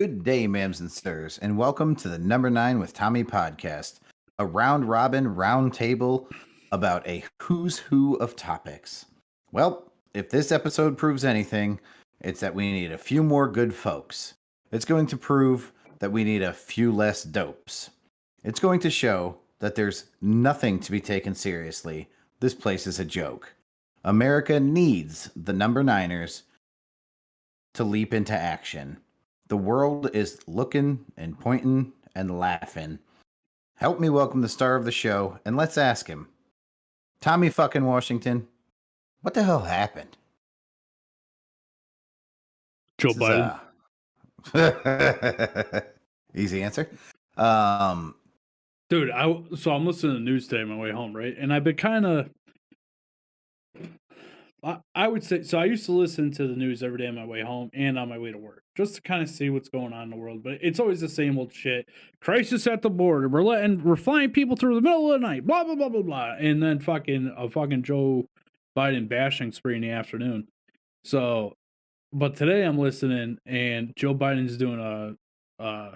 Good day, ma'ams and sirs, and welcome to the Number 9 with Tommy podcast, a round-robin round table about a who's who of topics. Well, if this episode proves anything, it's that we need a few more good folks. It's going to prove that we need a few less dopes. It's going to show that there's nothing to be taken seriously. This place is a joke. America needs the Number Niners to leap into action. The world is looking and pointing and laughing. Help me welcome the star of the show, and let's ask him. Tommy fucking Washington, what the hell happened? Joe Biden. Easy answer. Dude, so I'm listening to the news today on my way home, right? And I've been kind of, I would say, so I used to listen to the news every day on my way home and on my way to work, just to kind of see what's going on in the world. But it's always the same old shit. Crisis at the border. We're flying people through the middle of the night. Blah blah blah blah blah. And then fucking Joe Biden bashing spree in the afternoon. So, but today I'm listening, and Joe Biden's doing a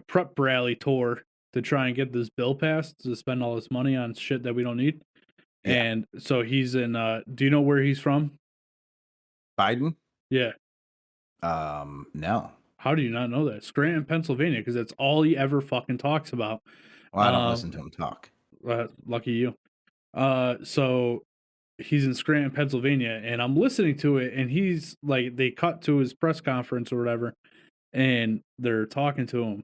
prep rally tour to try and get this bill passed to spend all this money on shit that we don't need. Yeah. And so he's in do you know where he's from? Biden? Yeah. No. How do you not know that? Scranton, Pennsylvania, because that's all he ever fucking talks about. Well, I don't listen to him talk. Lucky you. So he's in Scranton, Pennsylvania, and I'm listening to it, and he's like, they cut to his press conference or whatever, and they're talking to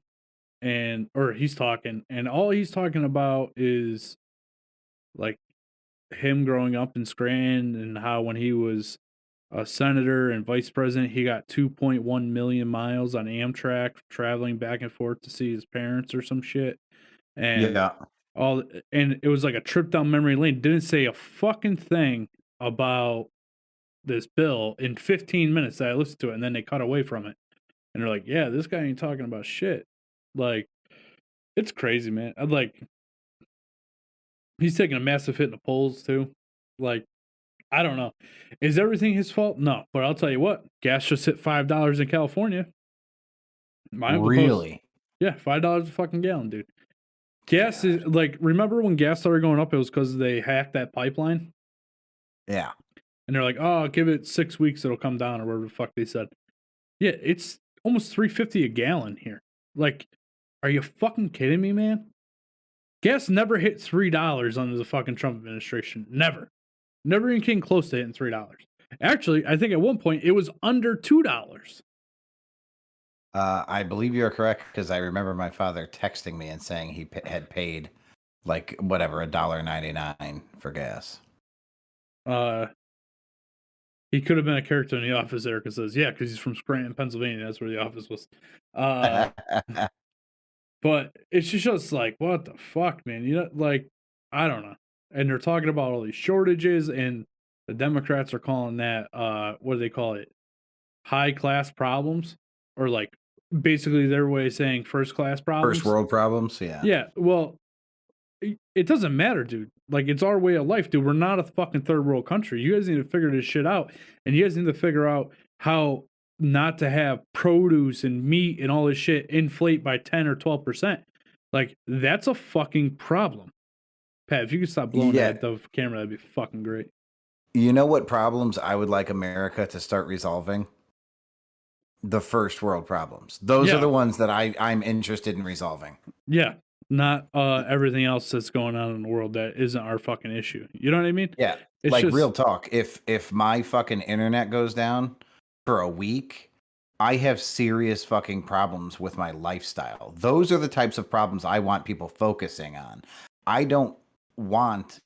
him, or he's talking, and all he's talking about is like him growing up in Scranton and how when he was a senator and vice president, he got 2.1 million miles on Amtrak traveling back and forth to see his parents or some shit. And and it was like a trip down memory lane. Didn't say a fucking thing about this bill in 15 minutes that I listened to it, and then they cut away from it. And they're like, yeah, this guy ain't talking about shit. Like, it's crazy, man. He's taking a massive hit in the polls, too. Like, I don't know. Is everything his fault? No. But I'll tell you what, gas just hit $5 in California. Really? Yeah, $5 a fucking gallon, dude. Gas is, like, remember when gas started going up, it was because they hacked that pipeline? Yeah. And they're like, oh, give it 6 weeks, it'll come down, or whatever the fuck they said. Yeah, it's almost $3.50 a gallon here. Like, are you fucking kidding me, man? Gas never hit $3 under the fucking Trump administration. Never even came close to hitting $3. Actually, I think at one point it was under $2. I believe you're correct, because I remember my father texting me and saying he had paid like whatever $1.99 for gas. He could have been a character in The Office. Erica says, yeah, because he's from Scranton, Pennsylvania. That's where The Office was. But it's just like, what the fuck, man? You know, like, I don't know. And they're talking about all these shortages, and the Democrats are calling that, what do they call it? High class problems, or like basically their way of saying first class problems. First world problems, yeah. Yeah, well, it doesn't matter, dude. Like, it's our way of life, dude. We're not a fucking third world country. You guys need to figure this shit out, and you guys need to figure out how not to have produce and meat and all this shit inflate by 10 or 12%. Like, that's a fucking problem. Pat, if you could stop blowing at the camera, that'd be fucking great. You know what problems I would like America to start resolving? The first world problems. Those are the ones that I'm interested in resolving. Yeah. Not everything else that's going on in the world that isn't our fucking issue. You know what I mean? Yeah. It's like, real talk. If my fucking internet goes down for a week, I have serious fucking problems with my lifestyle. Those are the types of problems I want people focusing on. I don't want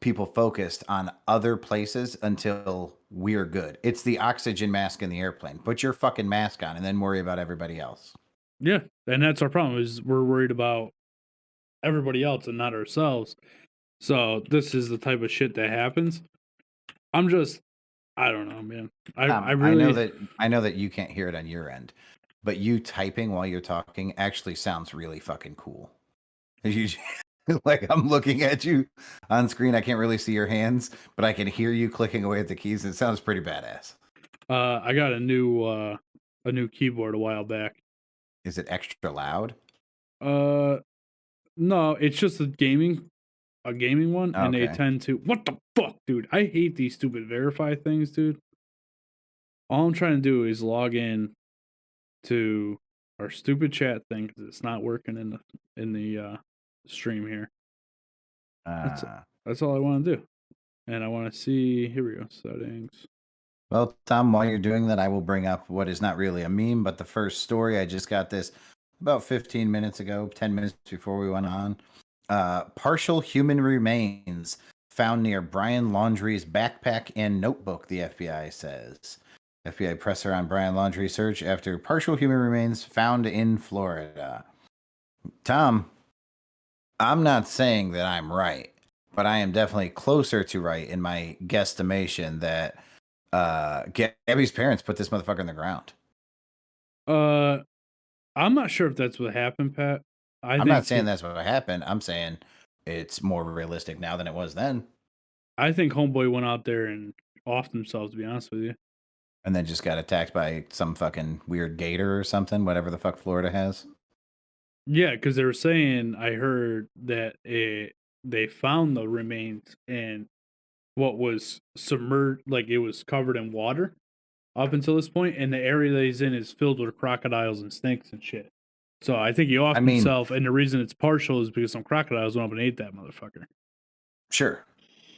people focused on other places until we're good. It's the oxygen mask in the airplane. Put your fucking mask on and then worry about everybody else. Yeah, and that's our problem, is we're worried about everybody else and not ourselves. So this is the type of shit that happens. I don't know, man. I know that you can't hear it on your end, but you typing while you're talking actually sounds really fucking cool. Like, I'm looking at you on screen. I can't really see your hands, but I can hear you clicking away at the keys. It sounds pretty badass. I got a new a new keyboard a while back. Is it extra loud? Uh, no, it's just a gaming one, and they Okay. tend to. What the fuck, dude? I hate these stupid verify things, dude. All I'm trying to do is log in to our stupid chat thing because it's not working in the stream here. That's Uh, that's all I want to do, and I want to see. Here we go, settings. well, Tom, while you're doing that, I will bring up what is not really a meme, but the first story. I just got this about 15 minutes ago, 10 minutes before we went on. Partial human remains found near Brian Laundrie's backpack and notebook, the FBI says. FBI presser on Brian Laundrie search after partial human remains found in Florida. Tom, I'm not saying that I'm right, but I am definitely closer to right in my guesstimation that Gabby's parents put this motherfucker in the ground. I'm not sure if that's what happened, Pat. I'm not saying that's what happened. I'm saying it's more realistic now than it was then. I think Homeboy went out there and offed himself, to be honest with you. And then just got attacked by some fucking weird gator or something, whatever the fuck Florida has. Yeah, because they were saying, I heard that they found the remains and what was submerged, like it was covered in water up until this point, and the area that he's in is filled with crocodiles and snakes and shit. So I think he offed himself, and the reason it's partial is because some crocodiles went up and ate that motherfucker. Sure.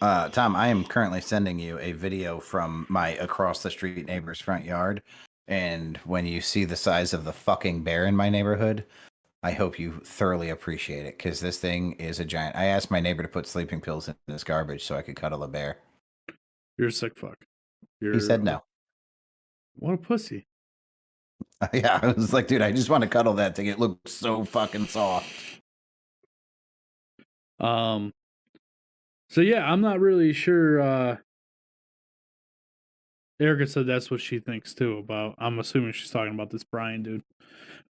Tom, I am currently sending you a video from my across the street neighbor's front yard. And when you see the size of the fucking bear in my neighborhood, I hope you thoroughly appreciate it because this thing is a giant. I asked my neighbor to put sleeping pills in this garbage so I could cuddle a bear. You're a sick fuck. He said no. What a pussy. Yeah, I was like, dude, I just want to cuddle that thing. It looks so fucking soft. So yeah, I'm not really sure. Erica said that's what she thinks too about. I'm assuming she's talking about this Brian dude.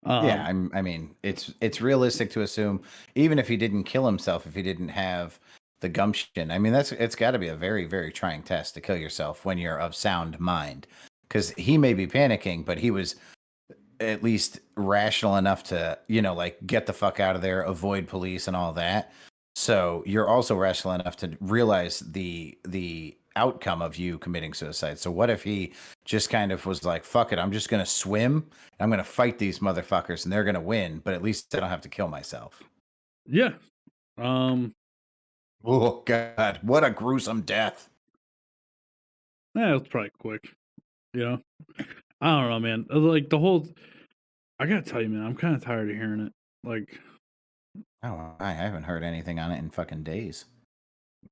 Yeah, I mean, it's realistic to assume even if he didn't kill himself, if he didn't have the gumption. I mean, it's got to be a very, very trying test to kill yourself when you're of sound mind. Because he may be panicking, but he was at least rational enough to, like get the fuck out of there, avoid police and all that. So you're also rational enough to realize the outcome of you committing suicide. So what if he just kind of was like, fuck it, I'm just going to swim. I'm going to fight these motherfuckers and they're going to win, but at least I don't have to kill myself. Yeah. Oh God, what a gruesome death. Yeah, it's probably quick. I don't know, man. Like the whole, I gotta tell you, man, I'm kind of tired of hearing it. Like, oh, I haven't heard anything on it in fucking days.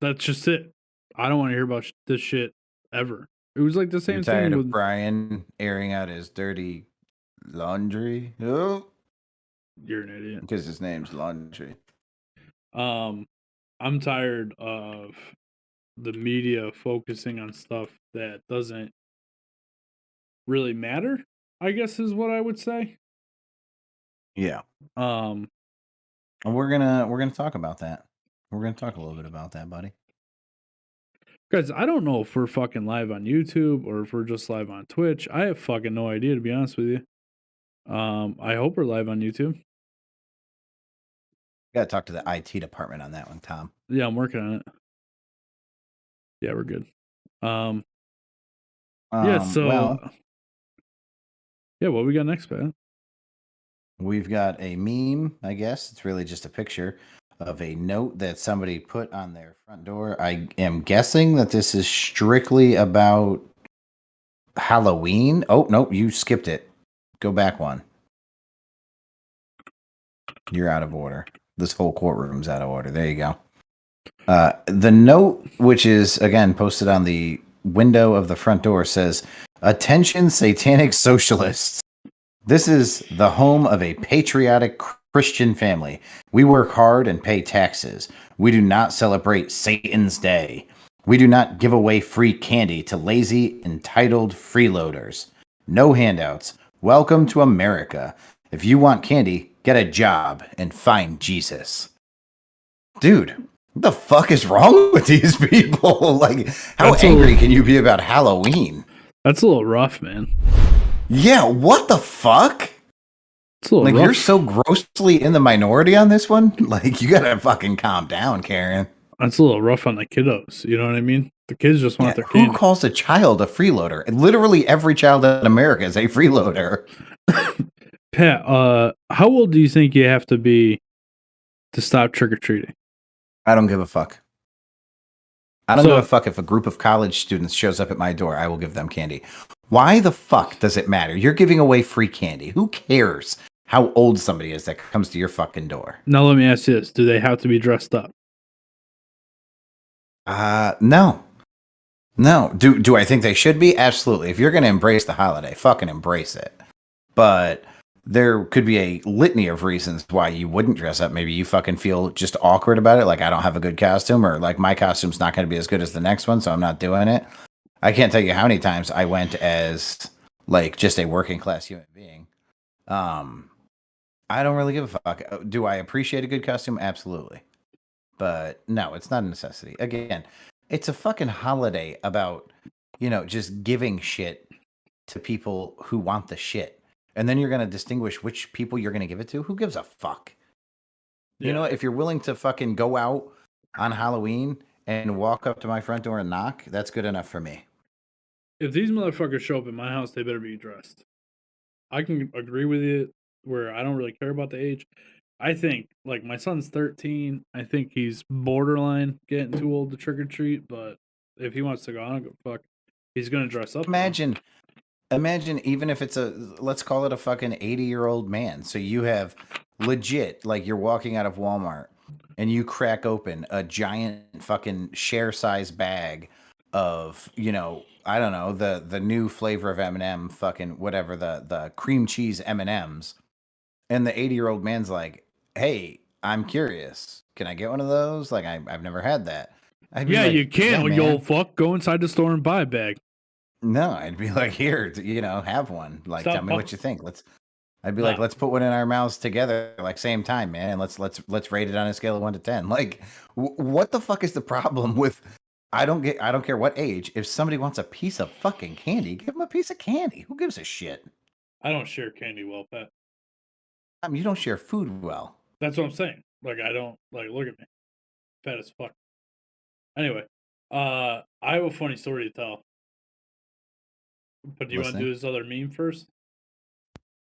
That's just it. I don't want to hear about this shit ever. It was like the same thing with Brian airing out his dirty laundry. Oh, you're an idiot because his name's Laundry. I'm tired of the media focusing on stuff that doesn't really matter, I guess is what I would say. Yeah. And we're gonna talk about that. We're gonna talk a little bit about that, buddy. Guys, I don't know if we're fucking live on YouTube or if we're just live on Twitch. I have fucking no idea, to be honest with you. I hope we're live on YouTube. Gotta talk to the IT department on that one, Tom. Yeah, I'm working on it. Yeah, we're good. Yeah, so yeah, what we got next, Pat? We've got a meme, I guess. It's really just a picture of a note that somebody put on their front door. I am guessing that this is strictly about Halloween. Oh, no, you skipped it. Go back one. You're out of order. This whole courtroom's out of order. There you go. The note, which is, again, posted on the window of the front door, says, "Attention, satanic socialists. This is the home of a patriotic Christian family. We work hard and pay taxes. We do not celebrate Satan's Day. We do not give away free candy to lazy, entitled freeloaders. No handouts. Welcome to America. If you want candy, get a job and find Jesus." Dude, what the fuck is wrong with these people? Like, how angry can you be about Halloween? That's a little rough, man. Yeah, what the fuck? It's a little Like, rough. you're so grossly in the minority on this one? Like, you gotta fucking calm down, Karen. It's a little rough on the kiddos. You know what I mean? The kids just want Yeah, their who candy. calls a child a freeloader? Literally every child in America is a freeloader. Pat, how old do you think you have to be to stop trick or treating? I don't give a fuck. I don't give a So fuck if a group of college students shows up at my door. I will give them candy. Why the fuck does it matter? You're giving away free candy. Who cares how old somebody is that comes to your fucking door? now let me ask you this: do they have to be dressed up? No. No. Do I think they should be? Absolutely. If you're going to embrace the holiday, fucking embrace it. But there could be a litany of reasons why you wouldn't dress up. Maybe you fucking feel just awkward about it, like I don't have a good costume, or like my costume's not going to be as good as the next one, so I'm not doing it. I can't tell you how many times I went as like just a working class human being. Um, I don't really give a fuck. Do I appreciate a good costume? Absolutely. But no, it's not a necessity. Again, it's a fucking holiday about, just giving shit to people who want the shit. And then you're going to distinguish which people you're going to give it to. Who gives a fuck? You know, Yeah. if you're willing to fucking go out on Halloween and walk up to my front door and knock, that's good enough for me. If these motherfuckers show up at my house, they better be dressed. I can agree with you where I don't really care about the age. I think, like, my son's 13. I think he's borderline getting too old to trick or treat, but if he wants to go, I don't give a fuck. He's gonna dress up. Imagine Imagine even if it's let's call it a fucking 80-year-old man. So you have legit, like you're walking out of Walmart and you crack open a giant fucking share size bag of, I don't know, the new flavor of M&M, fucking whatever, the cream cheese M&Ms. And the 80-year-old man's like, "Hey, I'm curious. Can I get one of those? Like I've never had that." I'd be Yeah, you like, "Yeah, can't, you man." old fuck. Go inside the store and buy a bag. No, I'd be like, here, have one. Like, tell Stop. me what you think. I'd be like, Nah, let's put one in our mouths together, like same time, man, and let's rate it on a scale of 1 to 10. Like, what the fuck is the problem with? I don't care what age. If somebody wants a piece of fucking candy, give them a piece of candy. Who gives a shit? I don't share candy well, Pat. I mean, you don't share food well. That's what I'm saying. Like, I don't, like, look at me. Fat as fuck. Anyway, I have a funny story to tell. But do you want to Listening. do this other meme first?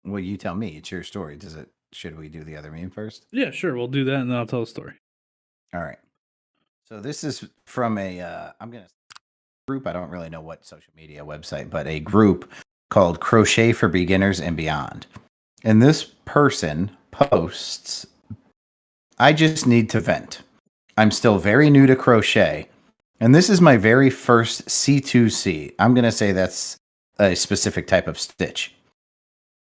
Well, you tell me. It's your story. Should we do the other meme first? Yeah, sure. We'll do that and then I'll tell a story. All right. So this is from I'm gonna group. I don't really know what social media website, but a group called Crochet for Beginners and Beyond. And this person posts, I just need to vent. I'm still very new to crochet, and this is my very first C2C. I'm going to say that's a specific type of stitch.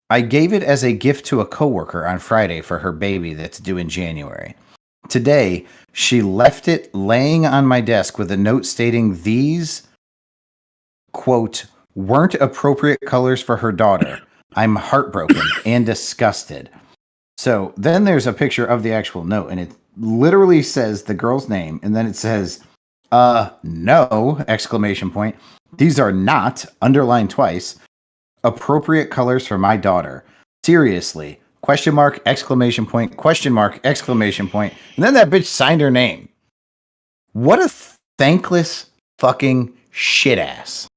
I gave it as a gift to a coworker on Friday for her baby that's due in January. Today, she left it laying on my desk with a note stating these, quote, weren't appropriate colors for her daughter. I'm heartbroken and disgusted. So then there's a picture of the actual note, and it literally says the girl's name, and then it says, no, exclamation point. These are not, underlined twice, appropriate colors for my daughter. Seriously, question mark, exclamation point, question mark, exclamation point. And then that bitch signed her name. What a thankless fucking shit ass.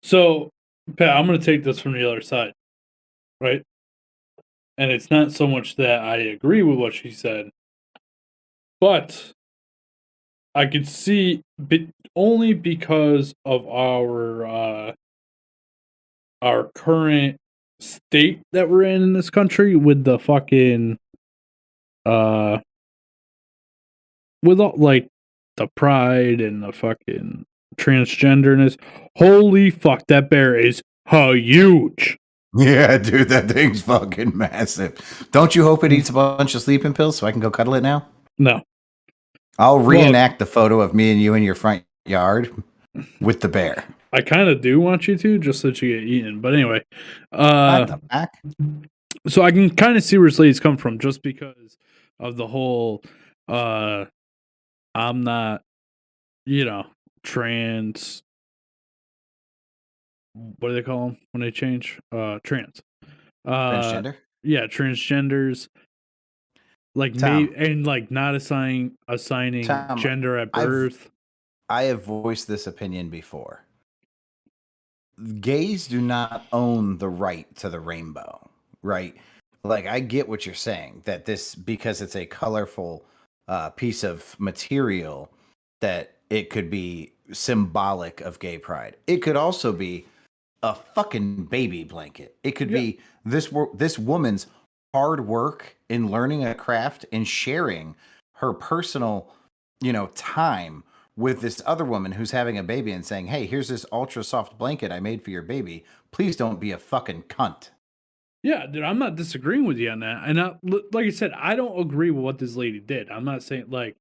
So, Pat, I'm going to take this from the other side, right? And it's not so much that I agree with what she said, but I could see, only because of our current state that we're in this country with the fucking uh with all, like, the pride and the fucking transgenderness. Holy fuck, that bear is huge. Yeah, dude, that thing's fucking massive. Don't you hope it eats a bunch of sleeping pills so I can go cuddle it now? No. I'll Well, reenact the photo of me and you in your front yard with the bear. I kind of do want you to, just so that you get eaten. But anyway, What the fuck? so I can kind of see where Slade's come from, just because of the whole, uh, I'm not, trans what do they call them when they change? Trans. Uh, Transgender? yeah, transgenders. Like Tom, and like not assigning Tom, gender at I've birth. I have voiced this opinion before. Gays do not own the right to the rainbow, right? Like I get what you're saying that this because it's a colorful piece of material that it could be symbolic of gay pride. It could also be a fucking baby blanket. It could Yeah, be this woman's hard work in learning a craft and sharing her personal, time with this other woman who's having a baby and saying, "Hey, here's this ultra soft blanket I made for your baby. Please don't be a fucking cunt." yeah, dude. I'm not disagreeing with you on that. And like I said, I don't agree with what this lady did. I'm not saying like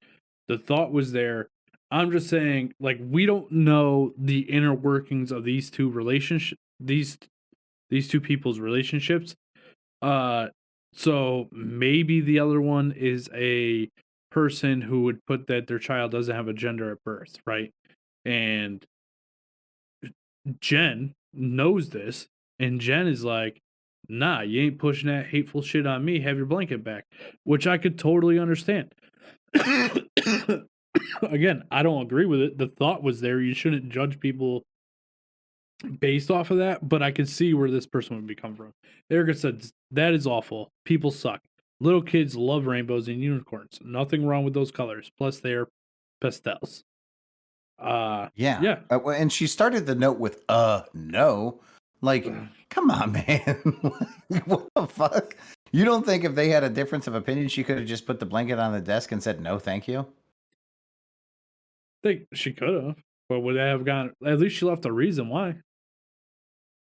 the thought was there. I'm just saying like we don't know the inner workings of these two relationship these two people's relationships. Uh, so maybe the other one is a person who would put that their child doesn't have a gender at birth, right? And Jen knows this, and Jen is like, nah, you ain't pushing that hateful shit on me. Have your blanket back, which I could totally understand. Again, I don't agree with it. The thought was there. You shouldn't judge people based off of that, but I could see where this person would be coming from. Erica said, that is awful. People suck. Little kids love rainbows and unicorns. Nothing wrong with those colors. Plus, they are pastels. Yeah. Yeah. And she started the note with no. Like, come on, man. Like, what the fuck? You don't think if they had a difference of opinion she could have just put the blanket on the desk and said no, thank you? Think she could have, but would that have gone? At least she left a reason why.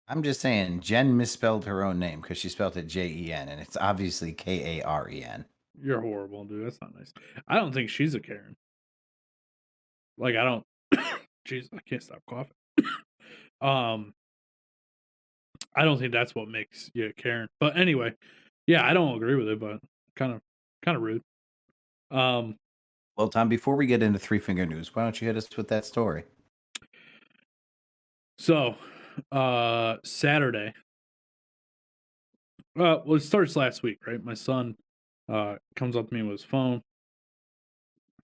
I'm just saying, Jen misspelled her own name because she spelled it Jen, and it's obviously Karen. You're horrible, dude. That's not nice. I don't think she's a Karen. Like I don't. Jeez, I can't stop coughing. um, I don't think that's what makes you a Karen. But anyway, yeah, I don't agree with it, but kind of, kind of rude. Um, Well, Tom, before we get into Three Finger News, why don't you hit us with that story? so, Saturday. Well, it starts last week, right? My son, comes up to me with his phone.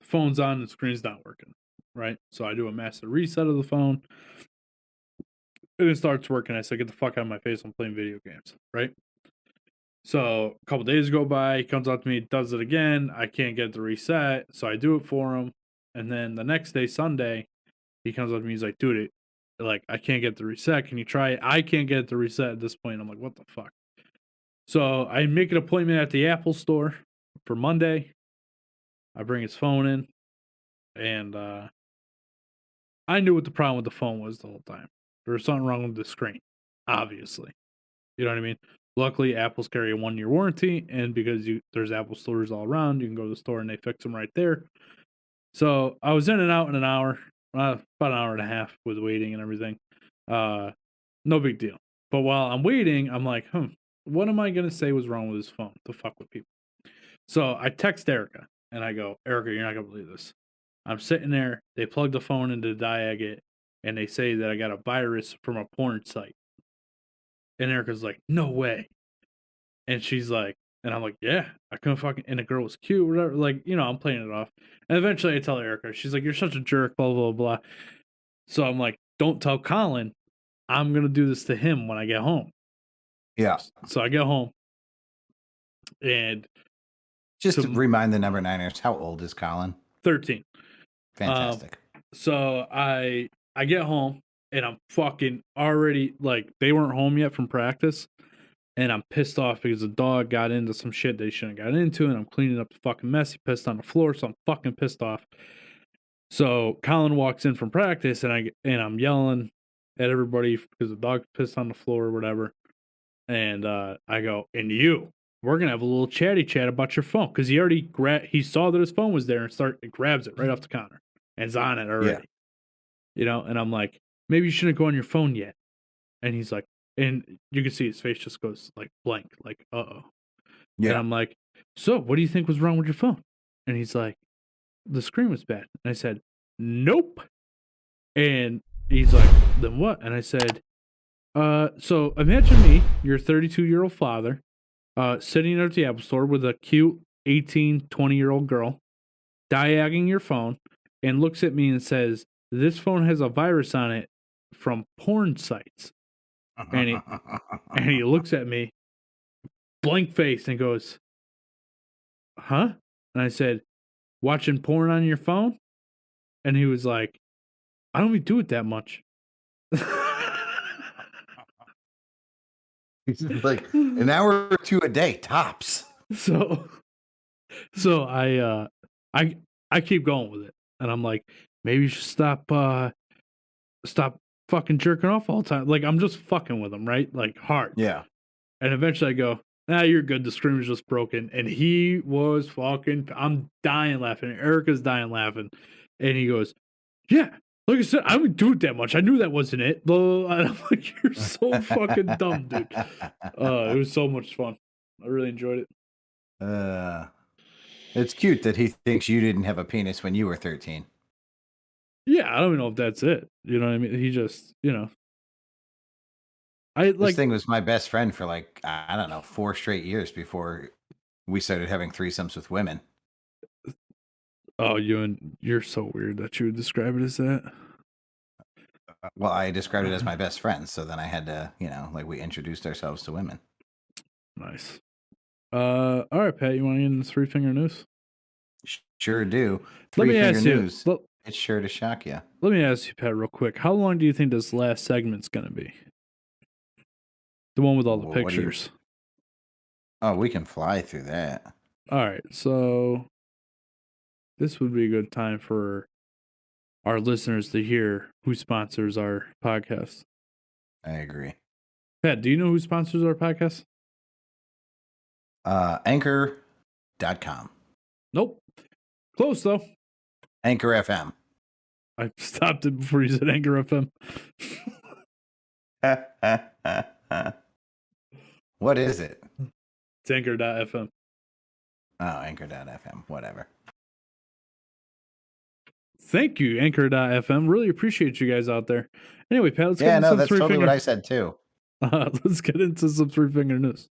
The phone's on, the screen's not working, right? So I do a master reset of the phone. And it starts working. I said, "Get the fuck out of my face! I'm playing video games." Right. So a couple days go by. He comes up to me, does it again. I can't get it to reset, so I do it for him. And then the next day, Sunday, he comes up to me. He's like, "Dude, like I can't get the reset. Can you try it?" I can't get it to reset at this point. I'm like, "What the fuck?" So I make an appointment at the Apple store for Monday. I bring his phone in, and I knew what the problem with the phone was the whole time. There was something wrong with the screen, obviously. You know what I mean? Luckily, Apple's carry a 1-year warranty, and because there's Apple stores all around, you can go to the store and they fix them right there. So I was in and out in an hour, about an hour and a half with waiting and everything. Uh, no big deal. But while I'm waiting, I'm like, what am I gonna say was wrong with his phone to fuck with people? So I text Erica and I go, Erica, you're not gonna believe this. I'm sitting there, they plug the phone into the Diagit, and they say that I got a virus from a porn site. And Erica's like, no way. And she's like, and I'm like, yeah, I couldn't fucking, and the girl was cute, whatever. Like, I'm playing it off. And eventually I tell Erica, she's like, you're such a jerk, blah, blah, blah. So I'm like, don't tell Colin. I'm going to do this to him when I get home. Yeah. So I get home and Just to remind the number niners, how old is Colin? 13. Fantastic. So I get home and I'm fucking already like, they weren't home yet from practice. And I'm pissed off because the dog got into some shit they shouldn't have got into, and I'm cleaning up the fucking mess. He pissed on the floor, so I'm fucking pissed off. So Colin walks in from practice, and I'm yelling at everybody because the dog pissed on the floor or whatever. And I go, and we're gonna have a little chatty chat about your phone because he saw that his phone was there and grabs it right off the counter and is on it already. Yeah. And I'm like, maybe you shouldn't go on your phone yet. And he's like, and you can see his face just goes like blank, like, uh-oh. Yeah. And I'm like, so what do you think was wrong with your phone? And he's like, the screen was bad. And I said, nope. And he's like, then what? And I said, So imagine me, your 32-year-old father, sitting at the Apple Store with a cute 18, 20-year-old girl, diagging your phone, and looks at me and says, "This phone has a virus on it from porn sites." And he looks at me, blank face, and goes, "Huh?" And I said, "Watching porn on your phone?" And he was like, "I don't even do it that much." It's like an hour or two a day, tops. So so I keep going with it. And I'm like, maybe you should stop fucking jerking off all the time. Like I'm just fucking with him, right? Like hard. Yeah. And eventually I go, "Nah, you're good. The screen was just broken." And he was fucking, I'm dying laughing. Erica's dying laughing. And he goes, "Yeah, like I said, I wouldn't do it that much. I knew that wasn't it." Blah, blah, blah. And I'm like, "You're so fucking dumb, dude." It was so much fun. I really enjoyed it. It's cute that he thinks you didn't have a penis when you were 13. Yeah, I don't even know if that's it. You know what I mean? He just, I This like, thing was my best friend for like, I don't know, 4 straight years before we started having threesomes with women. oh, you're so weird that you would describe it as that. Well, I described it as my best friend, so then I had to, like we introduced ourselves to women. Nice. All right, Pat, you want to get into three finger news? Sure do. Let me Three-finger ask you. news. It's sure to shock you. Let me ask you, Pat, real quick. How long do you think this last segment's gonna be? The one with all the Well, what do you- pictures. Oh, we can fly through that. All right, so this would be a good time for our listeners to hear who sponsors our podcast. I agree. Pat, do you know who sponsors our podcast? Anchor.com. Nope. Close though. Anchor FM. I stopped it before you said Anchor FM. What is it? It's Anchor.fm. Oh, Anchor.fm. Whatever. Thank you, Anchor.fm. Really appreciate you guys out there. Anyway, Pat, let's get into some that's three totally finger. what I said too. Let's get into some three finger news.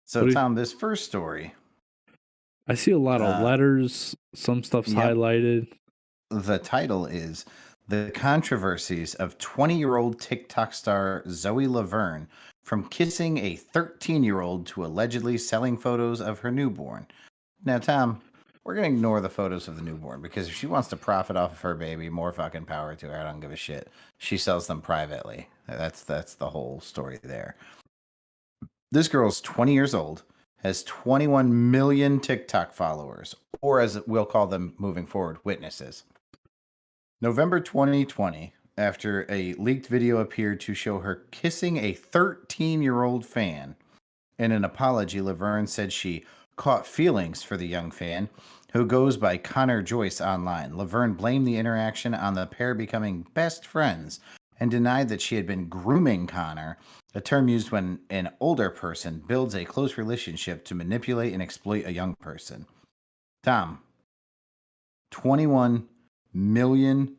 So, Tom, this first story. I see a lot of letters. Some stuff's highlighted. The title is "The Controversies of 20-Year-Old TikTok Star Zoe Laverne from Kissing a 13-Year-Old to Allegedly Selling Photos of Her Newborn." Now, Tom, we're going to ignore the photos of the newborn because if she wants to profit off of her baby, more fucking power to her. I don't give a shit. She sells them privately. That's the whole story there. This girl's 20 years old, has 21 million TikTok followers, or as we'll call them moving forward, witnesses. November 2020, after a leaked video appeared to show her kissing a 13-year-old fan. In an apology, Laverne said she caught feelings for the young fan, who goes by Connor Joyce online. Laverne blamed the interaction on the pair becoming best friends and denied that she had been grooming Connor, a term used when an older person builds a close relationship to manipulate and exploit a young person. Tom, 21 million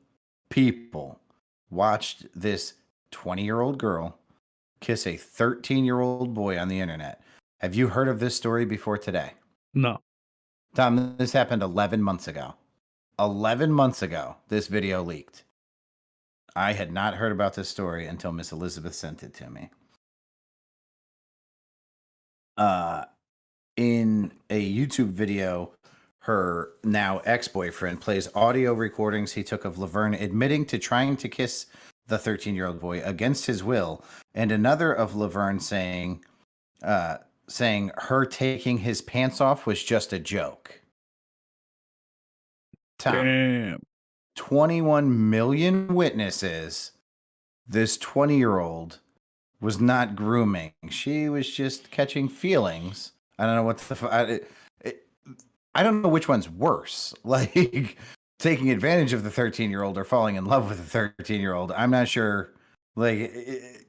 people watched this 20-year-old girl kiss a 13-year-old boy on the internet. Have you heard of this story before today? No. Tom, this happened 11 months ago. 11 months ago, this video leaked. I had not heard about this story until Miss Elizabeth sent it to me. In a YouTube video, her now ex-boyfriend plays audio recordings he took of Laverne admitting to trying to kiss the 13-year-old boy against his will, and another of Laverne saying her taking his pants off was just a joke. Tom, Damn. 21 million witnesses. This 20-year-old was not grooming. She was just catching feelings. I don't know what I don't know which one's worse. Like taking advantage of the 13-year-old or falling in love with the 13-year-old. I'm not sure. Like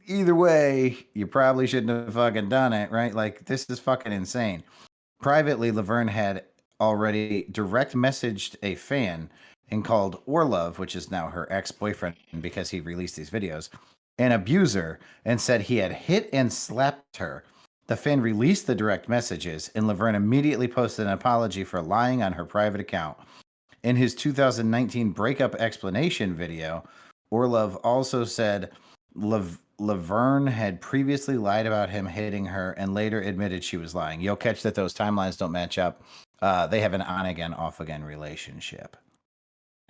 either way, you probably shouldn't have fucking done it, right? Like this is fucking insane. Privately, Laverne had already direct messaged a fan and called Orlov, which is now her ex-boyfriend because he released these videos, an abuser, and said he had hit and slapped her. The fan released the direct messages, and Laverne immediately posted an apology for lying on her private account. In his 2019 breakup explanation video, Orlov also said Laverne had previously lied about him hitting her and later admitted she was lying. You'll catch that those timelines don't match up. They have an on-again, off-again relationship.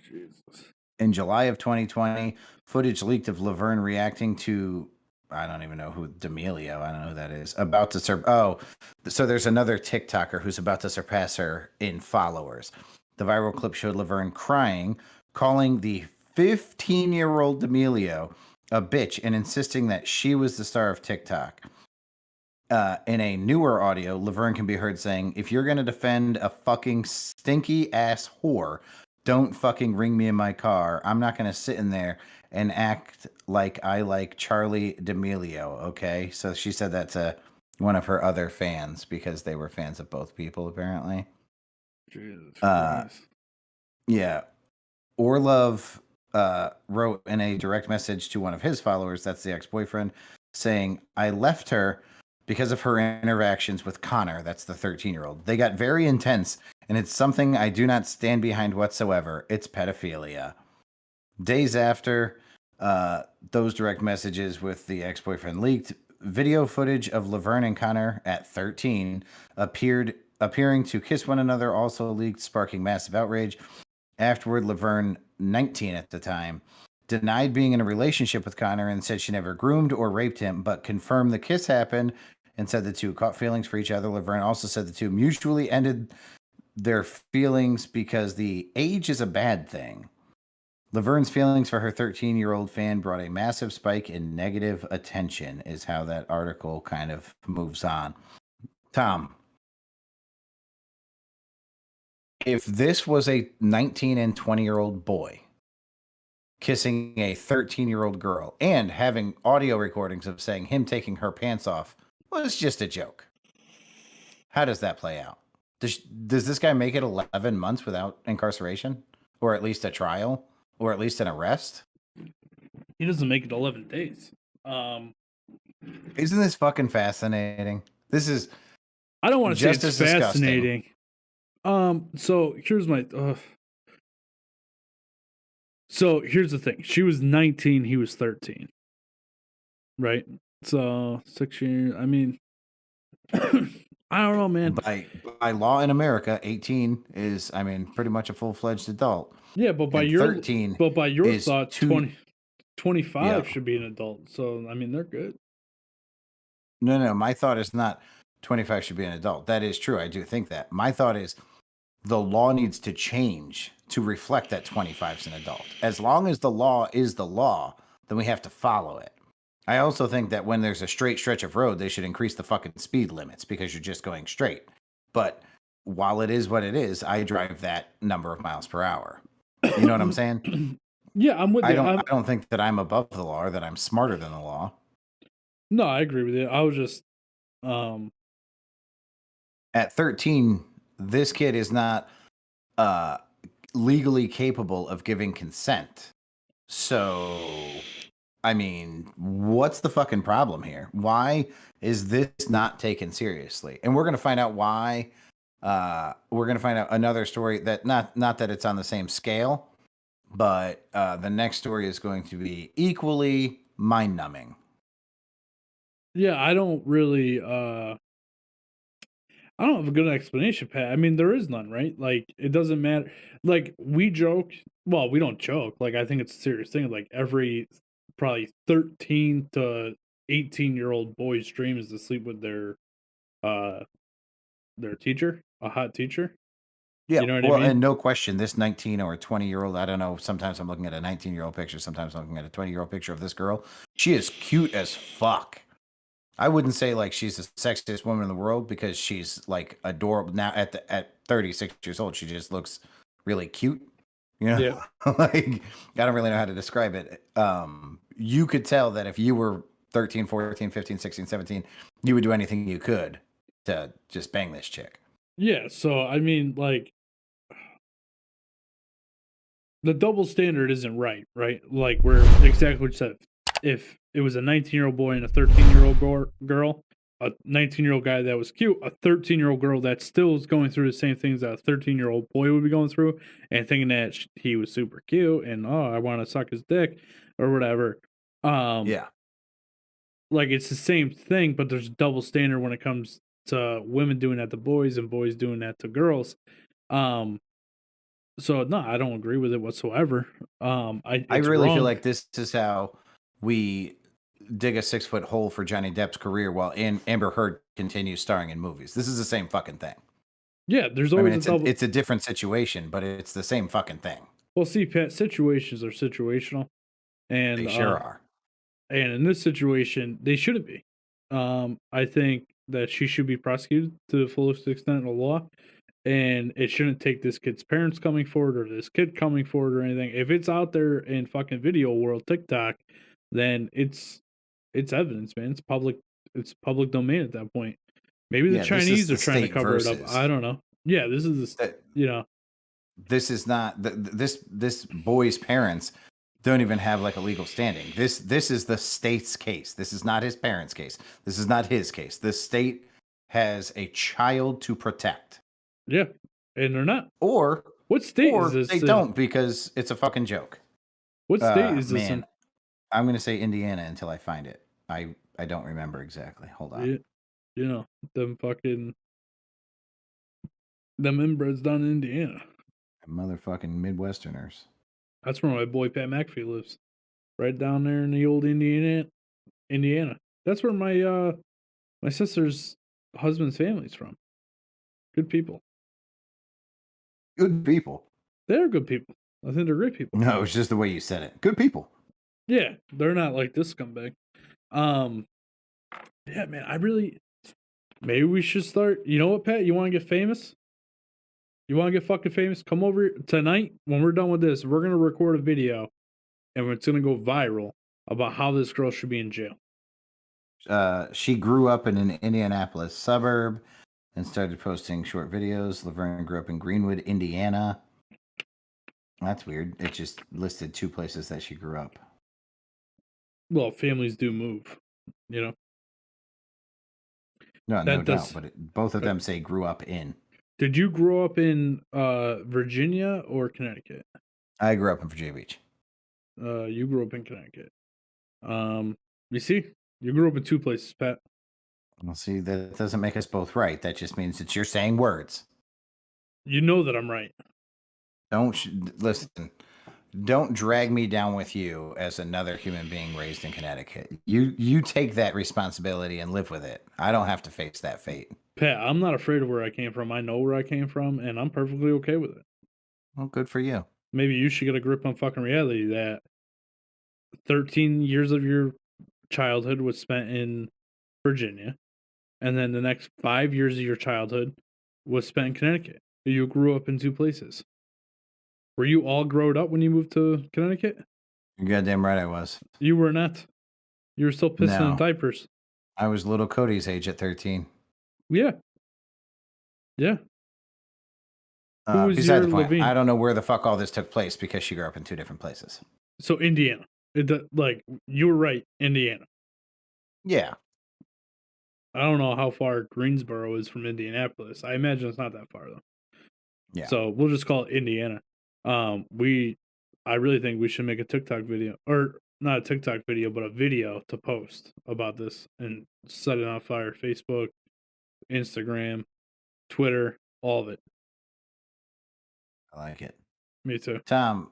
Jesus. In July of 2020, footage leaked of Laverne reacting to, I don't even know who, D'Amelio, I don't know who that is, about to so there's another TikToker who's about to surpass her in followers. The viral clip showed Laverne crying, calling the 15-year-old D'Amelio a bitch and insisting that she was the star of TikTok. In a newer audio, Laverne can be heard saying, "If you're going to defend a fucking stinky ass whore, don't fucking ring me in my car. I'm not going to sit in there and act like I like Charlie D'Amelio." Okay. So she said that to one of her other fans because they were fans of both people, apparently. Jesus Christ. Yeah. Orlov wrote in a direct message to one of his followers, that's the ex-boyfriend, saying, "I left her because of her interactions with Connor," that's the 13-year-old. "They got very intense, and it's something I do not stand behind whatsoever. It's pedophilia." Days after those direct messages with the ex-boyfriend leaked, video footage of Laverne and Connor at 13 appearing to kiss one another also leaked, sparking massive outrage. Afterward, Laverne, 19 at the time, denied being in a relationship with Connor and said she never groomed or raped him, but confirmed the kiss happened and said the two caught feelings for each other. Laverne also said the two mutually ended their feelings because the age is a bad thing. Laverne's feelings for her 13-year-old fan brought a massive spike in negative attention, is how that article kind of moves on. Tom, if this was a 19 and 20-year-old boy kissing a 13-year-old girl and having audio recordings of saying him taking her pants off was just a joke, how does that play out? Does this guy make it 11 months without incarceration, or at least a trial, or at least an arrest? He doesn't make it 11 days. Isn't this fucking fascinating? This is, I don't want to say just it's as fascinating. So here's my. So here's the thing. She was 19. He was 13. Right. So 6 years. I mean, I don't know, man. By law in America, 18 is, I mean, pretty much a full-fledged adult. Yeah, but by And your 13 is thought, 25 Yeah. should be an adult. So I mean, they're good. No, my thought is not 25 should be an adult. That is true. I do think that. My thought is the law needs to change to reflect that 25 is an adult. As long as the law is the law, then we have to follow it. I also think that when there's a straight stretch of road, they should increase the fucking speed limits because you're just going straight. But while it is what it is, I drive that number of miles per hour. You know what I'm saying? Yeah, I'm with you. I don't think that I'm above the law or that I'm smarter than the law. No, I agree with you. I was just At 13, this kid is not legally capable of giving consent. So, I mean, what's the fucking problem here? Why is this not taken seriously? And we're going to find out why. We're going to find out another story that not that it's on the same scale, but the next story is going to be equally mind-numbing. yeah, I don't really I don't have a good explanation, Pat. I mean, there is none, right? Like, it doesn't matter. Like, we joke. Well, we don't joke. Like, I think it's a serious thing. Like, every probably 13 to 18-year-old boy's dream is to sleep with their teacher, a hot teacher. Yeah, You know what well, I mean? and no question, this 19 or 20-year-old, I don't know, sometimes I'm looking at a 19-year-old picture, sometimes I'm looking at a 20-year-old picture of this girl. She is cute as fuck. I wouldn't say like she's the sexiest woman in the world because she's like adorable now at 36 years old. She just looks really cute. You know, Yeah. like I don't really know how to describe it. You could tell that if you were 13, 14, 15, 16, 17, you would do anything you could to just bang this chick. Yeah. So, I mean, like, the double standard isn't right, right? Like, we're exactly what you said. if it was a 19-year-old boy and a 13-year-old girl, a 19-year-old guy that was cute, a 13-year-old girl that still is going through the same things that a 13-year-old boy would be going through, and thinking that he was super cute and I want to suck his dick or whatever. Um, Yeah. like it's the same thing, but there's double standard when it comes to women doing that to boys and boys doing that to girls. Um, so no, I don't agree with it whatsoever. I It's really feel wrong. like this is how we dig a 6-foot hole for Johnny Depp's career while Amber Heard continues starring in movies. This is the same fucking thing. Yeah, there's I mean, always a double. it's a different situation, but it's the same fucking thing. Well, see, Pat, situations are situational, They and sure are. and in this situation, they shouldn't be. I think that she should be prosecuted to the fullest extent of the law, and it shouldn't take this kid's parents coming forward or this kid coming forward or anything. If it's out there in fucking video world, TikTok, then it's evidence, man. It's public domain at that point. Maybe the Yeah, this is Chinese are the trying to state cover it up. versus I don't know. Yeah, this is this. that. You know, This is not this boy's parents don't even have like a legal standing. This is the state's case. This is not his parents' case. This is not his case. The state has a child to protect, yeah, and they're not. or What state is they this in? don't because it's a fucking joke. What state is this in? Man, I'm gonna say Indiana until I find it. I don't remember exactly. Hold on. Yeah, you know, them fucking them inbreds down in Indiana. Motherfucking Midwesterners. That's where my boy Pat McAfee lives. Right down there in the old Indiana. That's where my sister's husband's family's from. Good people. Good people. They're good people. I think they're great people. No, it's just the way you said it. Good people. Yeah, they're not like this scumbag. Um, yeah, man, maybe we should start. You know what, Pat? You want to get famous? You want to get fucking famous? Come over tonight when we're done with this. We're gonna record a video, and it's gonna go viral about how this girl should be in jail. She grew up in an Indianapolis suburb and started posting short videos. Laverne grew up in Greenwood, Indiana. That's weird. It just listed 2 places that she grew up. Well, families do move, you know. No, no That doubt. does. But both of them say grew up in. Did you grow up in Virginia or Connecticut? I grew up in Virginia Beach. You grew up in Connecticut. You see, you grew up in 2 places, Pat. Well, see, that doesn't make us both right. That just means that you're saying words. You know that I'm right. Listen. Don't drag me down with you as another human being raised in Connecticut. You take that responsibility and live with it. I don't have to face that fate. Pat, I'm not afraid of where I came from. I know where I came from, and I'm perfectly okay with it. Well, good for you. Maybe you should get a grip on fucking reality that 13 years of your childhood was spent in Virginia, and then the next 5 years of your childhood was spent in Connecticut. You grew up in 2 places. Were you all grown up when you moved to Connecticut? You're goddamn right I was. You were not. You were still pissing in No. diapers. I was little Cody's age at 13. Yeah. Yeah. Who was Beside your the point, Levine? I don't know where the fuck all this took place because she grew up in 2 different places. So Indiana. Like you were right, Indiana. Yeah. I don't know how far Greensboro is from Indianapolis. I imagine it's not that far though. Yeah. So we'll just call it Indiana. I really think we should make a TikTok video, or not a TikTok video, but a video to post about this and set it on fire. Facebook, Instagram, Twitter, all of it. I like it. Me too. Tom,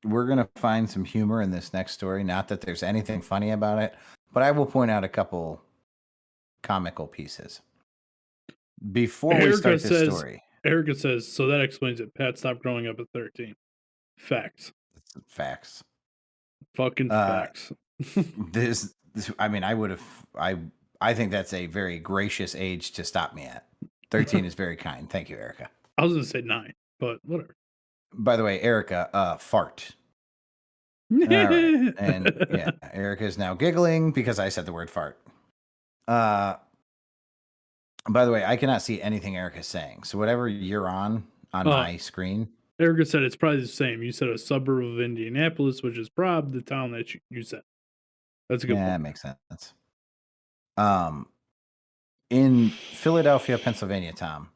we're going to find some humor in this next story. Not that there's anything funny about it, but I will point out a couple comical pieces. Before we start this story. Erica says, so that explains it. Pat stopped growing up at 13. Facts. Facts. Fucking facts. this I mean, I think that's a very gracious age to stop me at. 13 is very kind. Thank you, Erica. I was gonna say 9, but whatever. By the way, Erica, fart. All right. And yeah, Erica is now giggling because I said the word fart. By the way, I cannot see anything Erica's saying. So whatever you're on my screen. Erica said it's probably the same. You said a suburb of Indianapolis, which is probably the town that you said. That's a good Yeah, that point. makes sense. Um, in Philadelphia, Pennsylvania, Tom,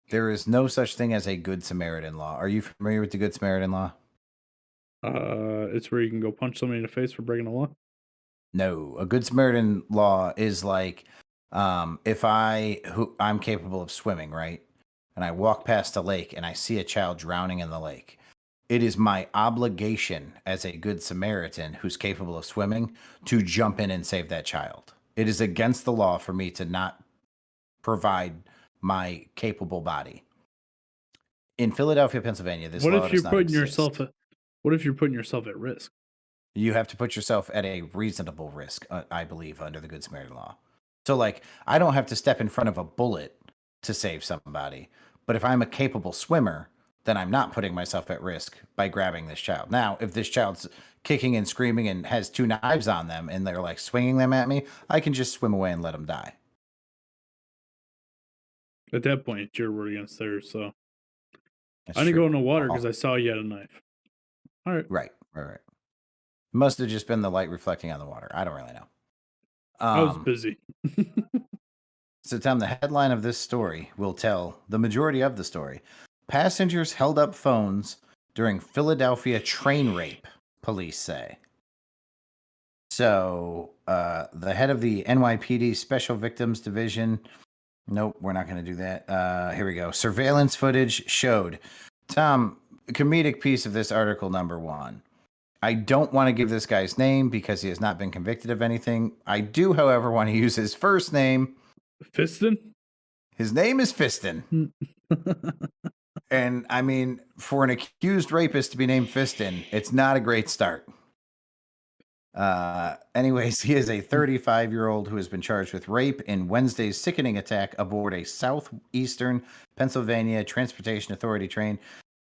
there is no such thing as a Good Samaritan law. Are you familiar with the Good Samaritan law? It's where you can go punch somebody in the face for breaking the law. No, a Good Samaritan law is like if I'm capable of swimming, right? And I walk past a lake and I see a child drowning in the lake. It is my obligation as a Good Samaritan who's capable of swimming to jump in and save that child. It is against the law for me to not provide my capable body. In Philadelphia, Pennsylvania, this What law if you're does not putting yourself? exist. What if you're putting yourself at risk? You have to put yourself at a reasonable risk, I believe, under the Good Samaritan law. So, like, I don't have to step in front of a bullet to save somebody. But if I'm a capable swimmer, then I'm not putting myself at risk by grabbing this child. Now, if this child's kicking and screaming and has 2 knives on them and they're like swinging them at me, I can just swim away and let them die. At that point, it's your word against theirs. So That's I didn't go true. in the water because I saw you had a knife. All right, Right, right, right. Must have just been the light reflecting on the water. I don't really know. I was Um, busy. So, Tom, the headline of this story will tell the majority of the story. Passengers held up phones during Philadelphia train rape, police say. So, the head of the NYPD Special Victims Division. Nope, we're not going to do that. Here we go. Surveillance footage showed. Tom, comedic piece of this article, number one. I don't want to give this guy's name because he has not been convicted of anything. I do, however, want to use his first name. Fiston? His name is Fiston. And I mean, for an accused rapist to be named Fiston, it's not a great start. Anyways, he is a 35-year-old who has been charged with rape in Wednesday's sickening attack aboard a southeastern Pennsylvania Transportation Authority train.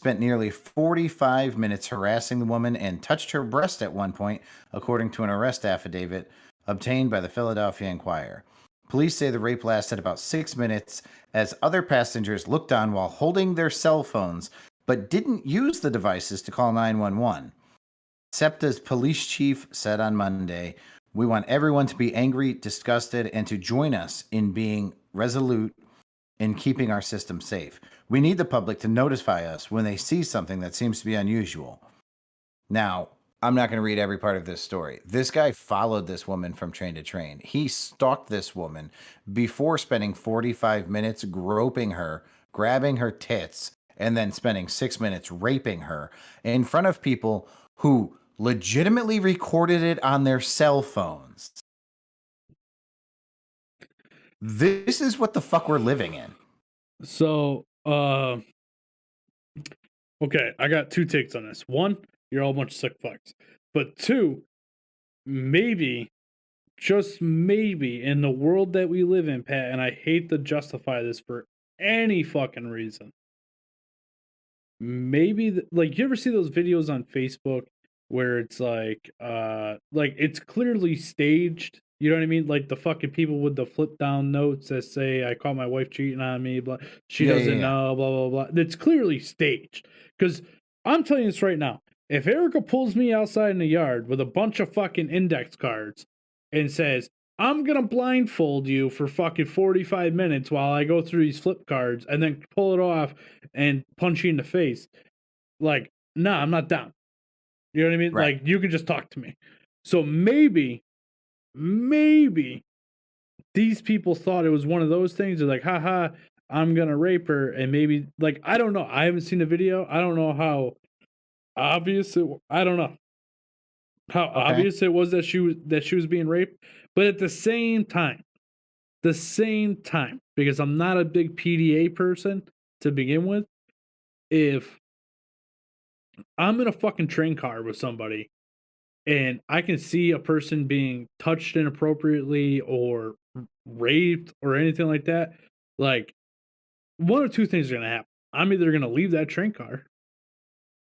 Spent nearly 45 minutes harassing the woman and touched her breast at one point, according to an arrest affidavit obtained by the Philadelphia Inquirer. Police say the rape lasted about 6 minutes as other passengers looked on while holding their cell phones, but didn't use the devices to call 911. SEPTA's police chief said on Monday, "We want everyone to be angry, disgusted, and to join us in being resolute in keeping our system safe. We need the public to notify us when they see something that seems to be unusual." Now, I'm not going to read every part of this story. This guy followed this woman from train to train. He stalked this woman before spending 45 minutes groping her, grabbing her tits, and then spending 6 minutes raping her in front of people who legitimately recorded it on their cell phones. This is what the fuck we're living in. So, okay, I got two takes on this. One, you're all a bunch of sick fucks. But two, maybe, just maybe, in the world that we live in, Pat, and I hate to justify this for any fucking reason. Maybe, like, you ever see those videos on Facebook where it's like it's clearly staged? You know what I mean? Like the fucking people with the flip down notes that say, "I caught my wife cheating on me," blah, she Yeah, yeah, doesn't yeah. know, blah blah blah. It's clearly staged. Because I'm telling you this right now. If Erica pulls me outside in the yard with a bunch of fucking index cards and says, "I'm gonna blindfold you for fucking 45 minutes while I go through these flip cards and then pull it off and punch you in the face," like, nah, I'm not down. You know what I mean? Right. Like, you can just talk to me. So maybe these people thought it was one of those things. They're like, haha, I'm gonna rape her. And maybe, like, I don't know. I haven't seen the video. I don't know how obvious I don't know how Okay. obvious it was that she was being raped. But at the same time, because I'm not a big PDA person to begin with, if I'm in a fucking train car with somebody and I can see a person being touched inappropriately or raped or anything like that, like, one or two things are gonna happen. I'm either gonna leave that train car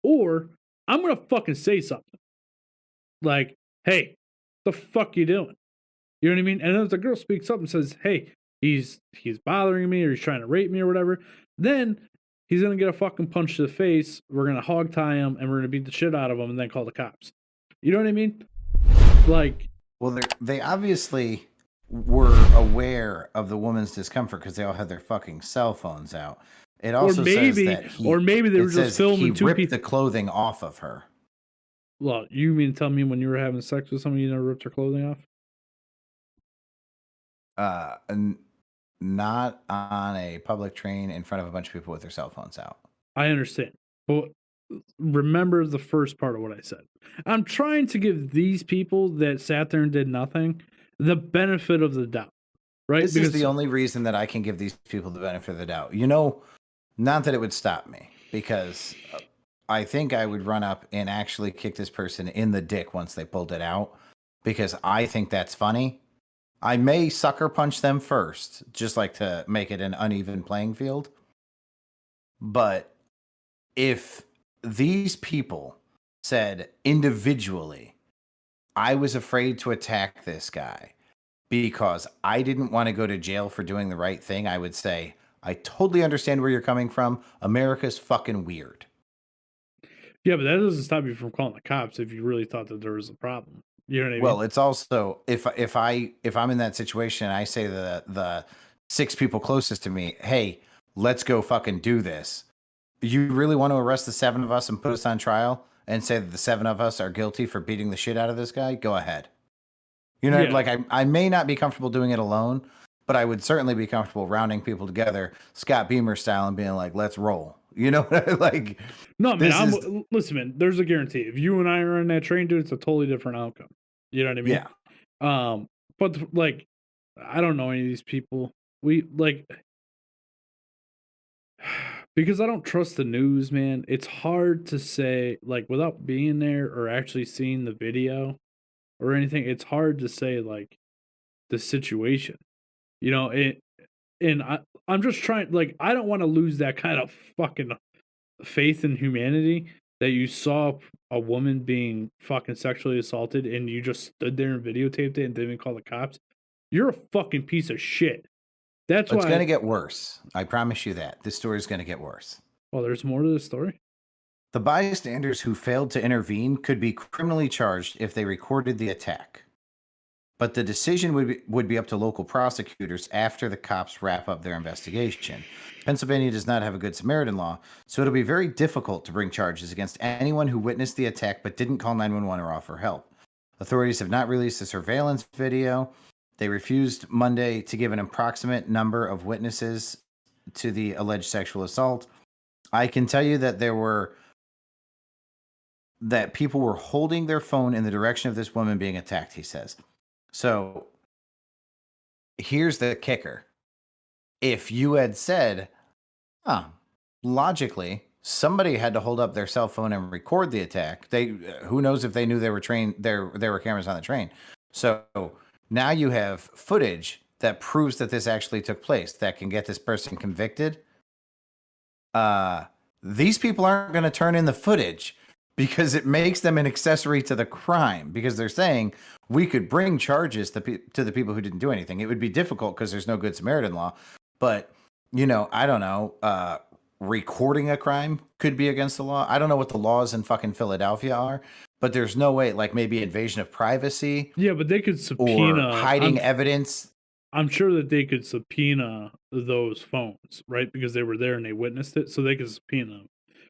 or I'm gonna fucking say something. Like, "Hey, the fuck you doing?" You know what I mean? And then if the girl speaks up and says, "Hey, he's bothering me or he's trying to rape me or whatever," then he's gonna get a fucking punch to the face. We're gonna hog tie him and we're gonna beat the shit out of him and then call the cops. You know what I mean? Like, Well, they obviously were aware of the woman's discomfort because they all had their fucking cell phones out. It also says that or maybe they were it just says he filming two ripped the people. clothing off of her. Well, you mean to tell me when you were having sex with someone, you never ripped their clothing off? And not on a public train in front of a bunch of people with their cell phones out. I understand. But remember the first part of what I said. I'm trying to give these people that sat there and did nothing the benefit of the doubt, right? This is the only reason that I can give these people the benefit of the doubt. You know, not that it would stop me, because I think I would run up and actually kick this person in the dick once they pulled it out, because I think that's funny. I may sucker punch them first, just like to make it an uneven playing field. But if these people said individually, I was afraid to attack this guy because I didn't want to go to jail for doing the right thing, I would say, I totally understand where you're coming from. America's fucking weird. Yeah, but that doesn't stop you from calling the cops if you really thought that there was a problem. You know what I mean? Well, it's also if I'm in that situation, I say to the 6 people closest to me, hey, let's go fucking do this. You really want to arrest the 7 of us and put us on trial and say that the 7 of us are guilty for beating the shit out of this guy? Go ahead. You know, Yeah. like I may not be comfortable doing it alone, but I would certainly be comfortable rounding people together, Scott Beamer style, and being like, let's roll. You know, like, No, man, this is listen, man, there's a guarantee. If you and I are on that train, dude, it's a totally different outcome. You know what I mean? yeah. But like, I don't know any of these people. We like because I don't trust the news, man. It's hard to say, like, without being there or actually seeing the video or anything. It's hard to say like the situation. You know, and I'm just trying. Like, I don't want to lose that kind of fucking faith in humanity that you saw a woman being fucking sexually assaulted and you just stood there and videotaped it and didn't even call the cops. You're a fucking piece of shit. That's It's going why. to get worse. I promise you that. This story is going to get worse. Well, there's more to the story. The bystanders who failed to intervene could be criminally charged if they recorded the attack. But the decision would be up to local prosecutors after the cops wrap up their investigation. Pennsylvania does not have a good Samaritan law, so it'll be very difficult to bring charges against anyone who witnessed the attack but didn't call 911 or offer help. Authorities have not released a surveillance video. They refused Monday to give an approximate number of witnesses to the alleged sexual assault. I can tell you that people were holding their phone in the direction of this woman being attacked, he says. So here's the kicker. If you had said, logically, somebody had to hold up their cell phone and record the attack. Who knows if they knew they were trained, there were cameras on the train. So now you have footage that proves that this actually took place that can get this person convicted. These people aren't going to turn in the footage because it makes them an accessory to the crime, because they're saying we could bring charges to the people who didn't do anything. It would be difficult because there's no good Samaritan law, but I don't know, recording a crime could be against the law. I don't know what the laws in fucking Philadelphia are, but there's no way, like maybe invasion of privacy. Yeah, but they could subpoena or hiding evidence. I'm sure that they could subpoena those phones, right? Because they were there and they witnessed it, so they could subpoena them.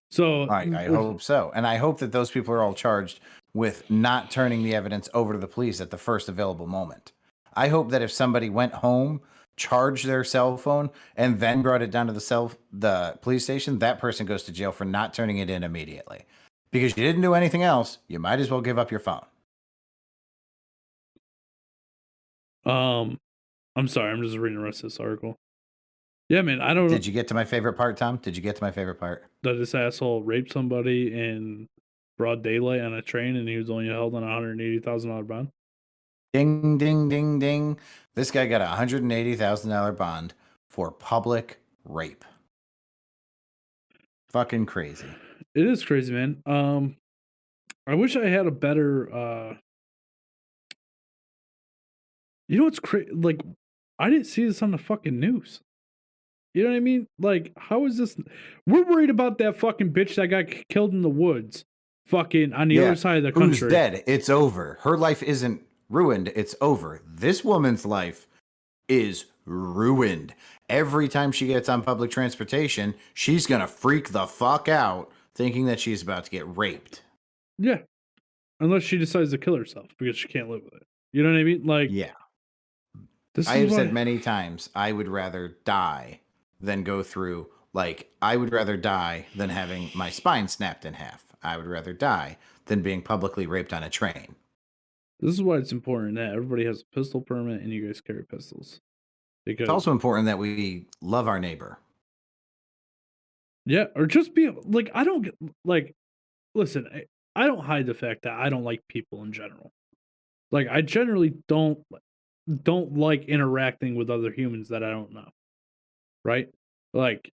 So I hope so. And I hope that those people are all charged with not turning the evidence over to the police at the first available moment. I hope that if somebody went home, charged their cell phone, and then brought it down to the police station, that person goes to jail for not turning it in immediately. Because you didn't do anything else, you might as well give up your phone. I'm sorry, I'm just reading the rest of this article. Yeah, man, I don't know. Did you get to my favorite part, Tom? Did you get to my favorite part? That this asshole raped somebody in broad daylight on a train and he was only held on a $180,000 bond? Ding, ding, ding, ding. This guy got a $180,000 bond for public rape. Fucking crazy. It is crazy, man. I wish I had a better you know what's crazy? Like, I didn't see this on the fucking news. You know what I mean? Like, how is this? We're worried about that fucking bitch that got killed in the woods, fucking on the other side of the country. Who's dead? It's over. Her life isn't ruined. It's over. This woman's life is ruined. Every time she gets on public transportation, she's going to freak the fuck out thinking that she's about to get raped. Yeah. Unless she decides to kill herself because she can't live with it. You know what I mean? Like, Yeah. this I is have why. said many times I would rather die than go through, like, I would rather die than having my spine snapped in half. I would rather die than being publicly raped on a train. This is why it's important that everybody has a pistol permit and you guys carry pistols. It's Because, also important that we love our neighbor. yeah, or just be like, I don't get, like, listen, I don't hide the fact that I don't like people in general. Like, I generally don't like interacting with other humans that I don't know. Right? Like,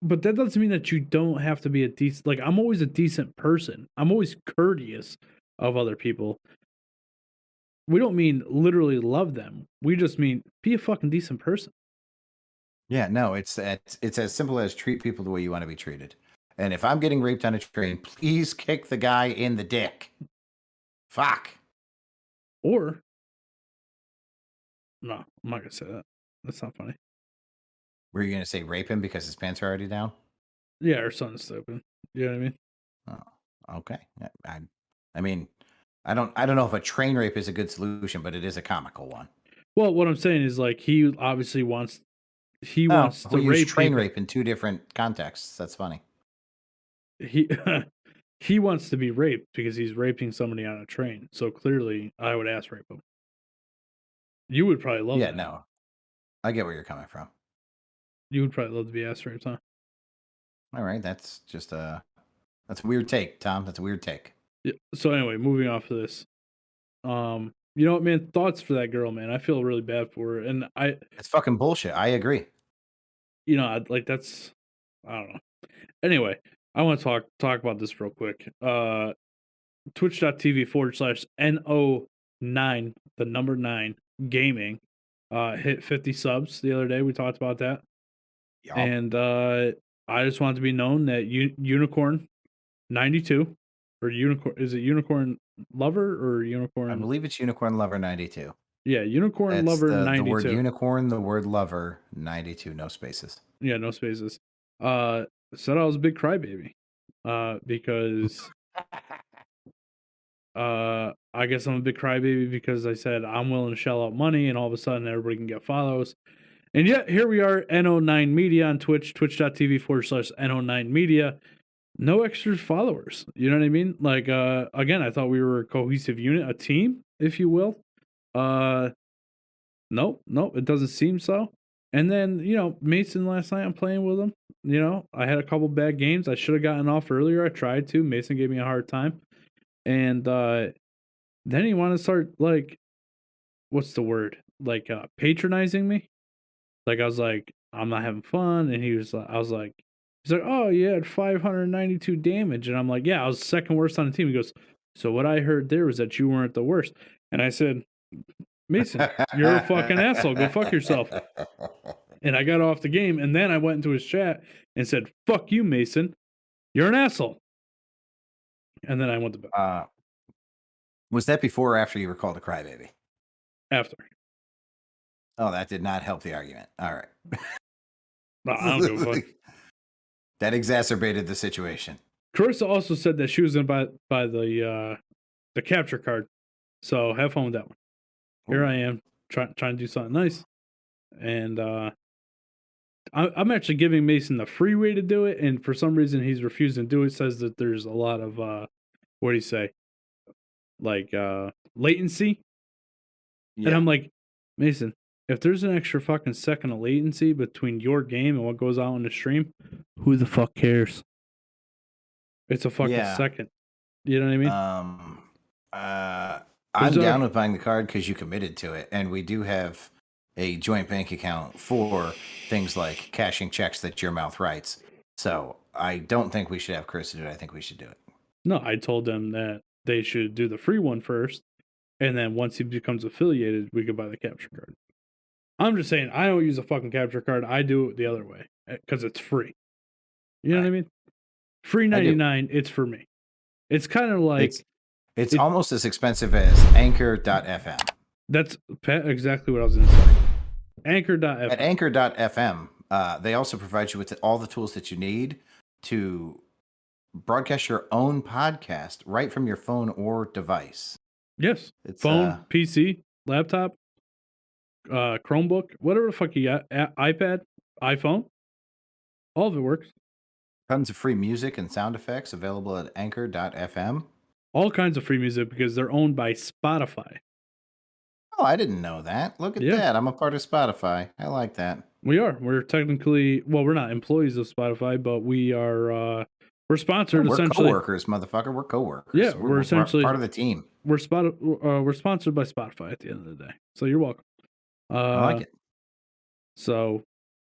but that doesn't mean that you don't have to be a decent, like, I'm always a decent person. I'm always courteous of other people. We don't mean literally love them. We just mean be a fucking decent person. Yeah, no, it's as simple as treat people the way you want to be treated. And if I'm getting raped on a train, please kick the guy in the dick. Fuck. Or no, I'm not gonna say that. That's not funny. Were you going to say rape him because his pants are already down? Yeah, or something stupid. You know what I mean? Oh, okay. I mean, I don't know if a train rape is a good solution, but it is a comical one. Well, what I'm saying is like he obviously wants Oh, to we use rape train because rape in two different contexts. That's funny. he he wants to be raped because he's raping somebody on a train. So clearly, I would ass rape him. You would probably love Yeah, that. no, I get where you're coming from. You would probably love to be ass raped, huh? All right, that's just that's a weird take, Tom. That's a weird take. Yeah. So anyway, moving off of this. You know what, man? Thoughts for that girl, man. I feel really bad for her, and It's fucking bullshit. I agree. like that's, I don't know. Anyway, I want to talk about this real quick. Twitch.tv/NO9, the number 9 gaming, hit 50 subs the other day. We talked about that. Yup. And I just want to be known that Unicorn 92 or Unicorn, is it Unicorn Lover or I Unicorn? believe it's Unicorn Lover 92. Yeah, Unicorn That's Lover the word 92. unicorn, the word lover, 92, no spaces. Yeah, no spaces. Uh Said I was a big crybaby. Because I guess I'm a big crybaby because I said I'm willing to shell out money and all of a sudden everybody can get follows. And yet here we are, NO9 Media on Twitch, twitch.tv/NO9 Media. No extra followers. You know what I mean? Like again, I thought we were a cohesive unit, a team, if you will. Uh nope, it doesn't seem so. And then, Mason last night I'm playing with him. I had a couple bad games. I should have gotten off earlier. I tried to. Mason gave me a hard time. And then he wanted to start like, what's the word? Like patronizing me. Like I was like, I'm not having fun. And I was like, he's like, oh, you had 592 damage. And I'm like, yeah, I was second worst on the team. He goes, so what I heard there was that you weren't the worst. And I said, Mason, you're a fucking asshole. Go fuck yourself. And I got off the game. And then I went into his chat and said, fuck you, Mason. You're an asshole. And then I went to bed. Was that before or after you were called a crybaby? After. Oh, that did not help the argument. All right. No, I don't give a fuck. That exacerbated the situation. Carissa also said that she was going to buy the capture card. So have fun with that one. Here I am trying to do something nice. And I'm actually giving Mason the free way to do it. And for some reason, he's refusing to do it. Says that there's a lot of, what do you say? Like latency. Yeah. And I'm like, Mason, if there's an extra fucking second of latency between your game and what goes out on the stream, who the fuck cares? It's a fucking second. You know what I mean? I'm down with buying the card because you committed to it, and we do have a joint bank account for things like cashing checks that your mouth writes. So I don't think we should have Chris do it. I think we should do it. No, I told them that they should do the free one first, and then once he becomes affiliated, we could buy the capture card. I'm just saying, I don't use a fucking capture card. I do it the other way because it's free. You know what I mean? Free 99. It's for me. It's kind of like It's almost as expensive as Anchor.fm. That's exactly what I was going to say. Anchor.fm. At Anchor.fm, they also provide you with all the tools that you need to broadcast your own podcast right from your phone or device. Yes. It's phone, PC, laptop, Chromebook, whatever the fuck you got, iPad, iPhone. All of it works. Tons of free music and sound effects available at Anchor.fm. All kinds of free music because they're owned by Spotify. Oh, I didn't know that. Look at that. I'm a part of Spotify. I like that. We are. We're technically, well, we're not employees of Spotify, but we are, we're sponsored we're essentially. We're co-workers, motherfucker. We're co-workers. Yeah, we're essentially part of the team. We're sponsored by Spotify at the end of the day. So you're welcome. I like it. So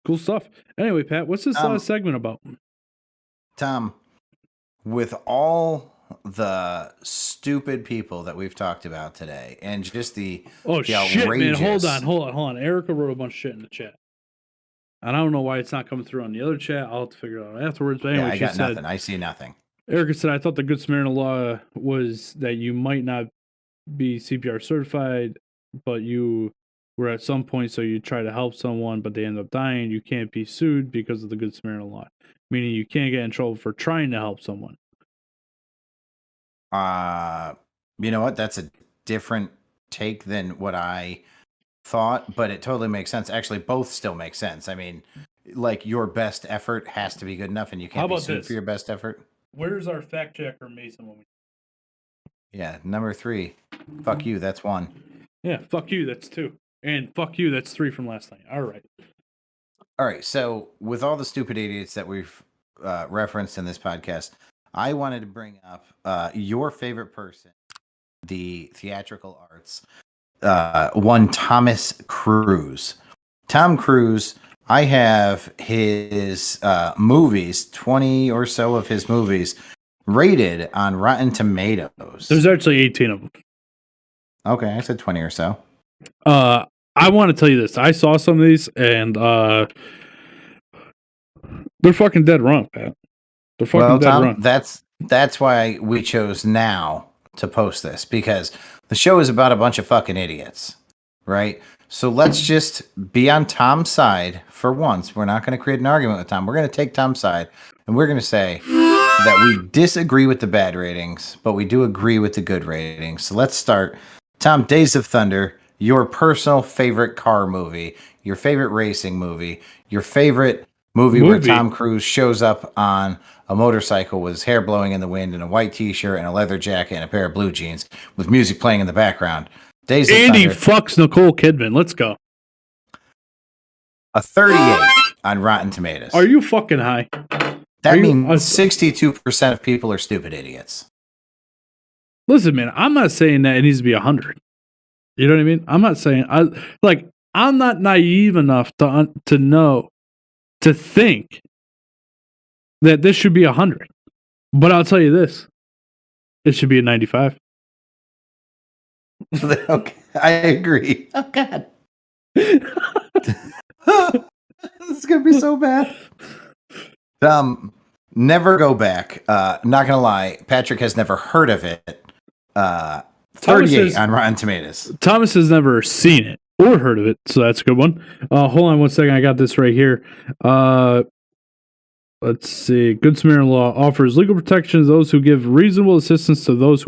cool stuff. Anyway, Pat, what's this last segment about? Tom, with all the stupid people that we've talked about today and just the shit, man, hold on. Erica wrote a bunch of shit in the chat. And I don't know why it's not coming through on the other chat. I'll have to figure it out afterwards. But anyway, I got nothing. I see nothing. Erica said, I thought the Good Samaritan Law was that you might not be CPR certified, but you were at some point, so you try to help someone, but they end up dying. You can't be sued because of the Good Samaritan Law, meaning you can't get in trouble for trying to help someone. You know what? That's a different take than what I thought, but it totally makes sense. Actually, both still make sense. I mean, like, your best effort has to be good enough, and you can't be sued for your best effort. Where's our fact checker, Mason? Yeah, number 3. Fuck you. That's 1. Yeah, fuck you. That's 2. And fuck you. That's 3 from last night. All right. So with all the stupid idiots that we've referenced in this podcast, I wanted to bring up your favorite person, the theatrical arts, one Thomas Cruise. Tom Cruise, I have his movies, 20 or so of his movies, rated on Rotten Tomatoes. There's actually 18 of them. Okay, I said 20 or so. I want to tell you this. I saw some of these, and they're fucking dead wrong, Pat. They're fucking dead wrong. That's why we chose now to post this, because the show is about a bunch of fucking idiots, right? So let's just be on Tom's side for once. We're not going to create an argument with Tom. We're going to take Tom's side, and we're going to say that we disagree with the bad ratings, but we do agree with the good ratings. So let's start. Tom, Days of Thunder, your personal favorite car movie, your favorite racing movie, your favorite movie where Tom Cruise shows up on a motorcycle with his hair blowing in the wind and a white t-shirt and a leather jacket and a pair of blue jeans with music playing in the background. Days of Andy Thunder, fucks Nicole Kidman. Let's go. A 38 on Rotten Tomatoes. Are you fucking high? That means 62% of people are stupid idiots. Listen, man, I'm not saying that it needs to be 100. You know what I mean? I'm not saying I'm not naive enough to think that this should be 100. But I'll tell you this. It should be a 95. Okay, I agree. Oh, God. This is going to be so bad. Never go back. Not going to lie. Patrick has never heard of it. 38 on Rotten Tomatoes. Thomas has never seen it or heard of it, so that's a good one. Hold on one second. I got this right here. Let's see. Good Samaritan Law offers legal protection to those who give reasonable assistance to those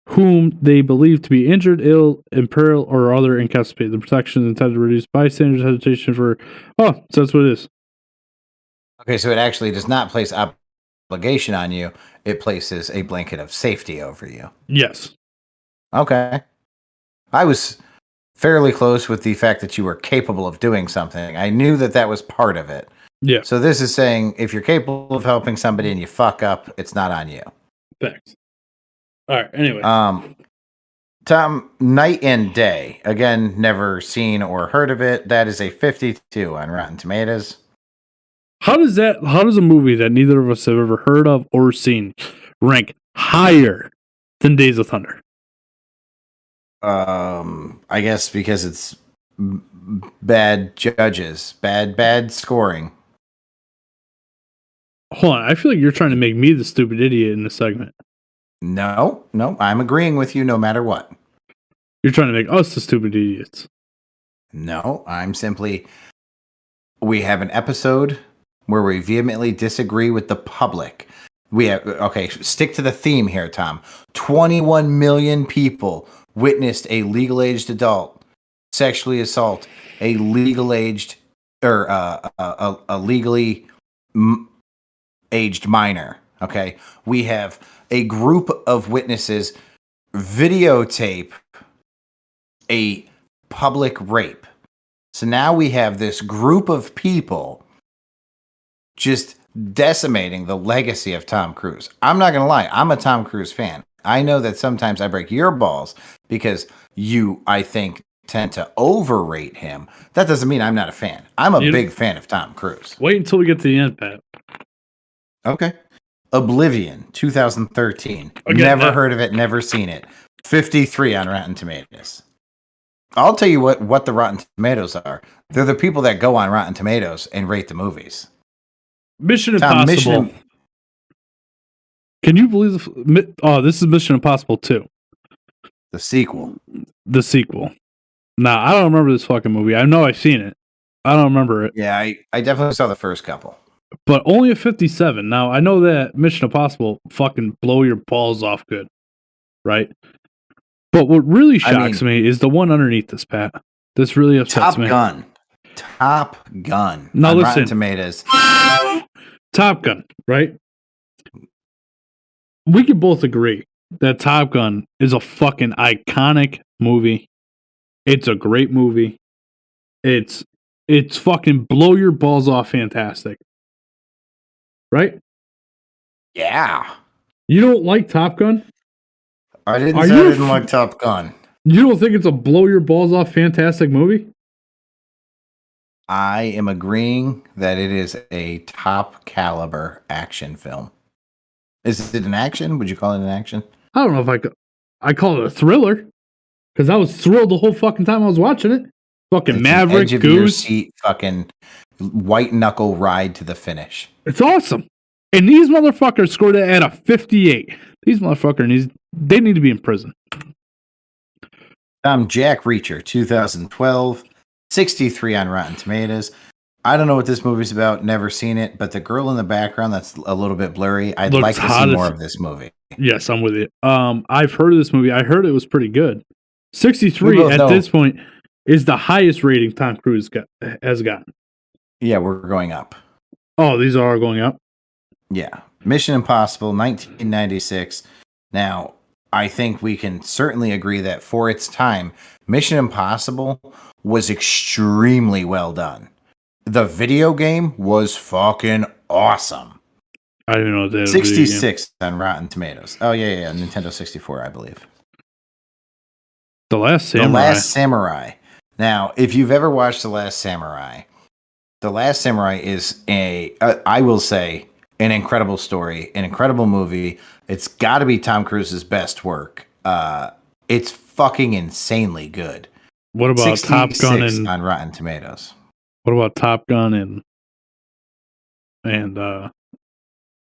whom they believe to be injured, ill, in peril, or other incapacitated. The protection is intended to reduce bystanders' hesitation so that's what it is. Okay, so it actually does not place obligation on you. It places a blanket of safety over you. Yes. Okay. I was fairly close with the fact that you were capable of doing something. I knew that was part of it. Yeah. So this is saying if you're capable of helping somebody and you fuck up, it's not on you. Thanks. All right. Anyway. Tom, Night and Day. Again, never seen or heard of it. That is a 52 on Rotten Tomatoes. How does a movie that neither of us have ever heard of or seen rank higher than Days of Thunder? I guess because it's bad judges, bad scoring. Hold on, I feel like you're trying to make me the stupid idiot in this segment. No, I'm agreeing with you no matter what. You're trying to make us the stupid idiots. No, we have an episode where we vehemently disagree with the public. Stick to the theme here, Tom. 21 million people witnessed a legal-aged adult sexually assault a legal-aged or a legally aged minor. Okay, we have a group of witnesses videotape a public rape. So now we have this group of people just decimating the legacy of Tom Cruise. I'm not going to lie. I'm a Tom Cruise fan. I know that sometimes I break your balls because you, I think, tend to overrate him. That doesn't mean I'm not a fan. I'm a big fan of Tom Cruise. Wait until we get to the end, Pat. Okay. Oblivion, 2013. Again, never heard of it, never seen it. 53 on Rotten Tomatoes. I'll tell you what the Rotten Tomatoes are. They're the people that go on Rotten Tomatoes and rate the movies. Mission Impossible. Can you believe this is Mission Impossible 2. The sequel. Nah, I don't remember this fucking movie. I know I've seen it. I don't remember it. Yeah, I definitely saw the first couple. But only a 57. Now, I know that Mission Impossible fucking blow your balls off good. Right? But what really shocks me is the one underneath this, Pat. This really upsets me. Top Gun. Now on listen. Rotten Tomatoes. Top Gun, right? We can both agree that Top Gun is a fucking iconic movie. It's a great movie. It's fucking blow your balls off fantastic. Right? Yeah. You don't like Top Gun? I didn't like Top Gun. You don't think it's a blow your balls off fantastic movie? I am agreeing that it is a top caliber action film. Is it an action? Would you call it an action? I don't know if I call it a thriller. Because I was thrilled the whole fucking time I was watching it. Fucking Maverick, edge of Goose. Your seat, fucking white knuckle ride to the finish. It's awesome. And these motherfuckers scored it at a 58. These motherfuckers, they need to be in prison. Jack Reacher, 2012, 63 on Rotten Tomatoes. I don't know what this movie's about. Never seen it, but the girl in the background that's a little bit blurry. I'd like to see more of this movie. Yes, I'm with you. I've heard of this movie. I heard it was pretty good. 63 at this point is the highest rating Tom Cruise has gotten. Yeah, we're going up. Oh, these are going up? Yeah. Mission Impossible, 1996. Now, I think we can certainly agree that for its time, Mission Impossible was extremely well done. The video game was fucking awesome. I didn't know that. 66 on Rotten Tomatoes. Oh, yeah. Nintendo 64, I believe. The Last Samurai. Now, if you've ever watched The Last Samurai, The Last Samurai is I will say, an incredible story, an incredible movie. It's got to be Tom Cruise's best work. It's fucking insanely good. What about Top Gun on Rotten Tomatoes? What about Top Gun and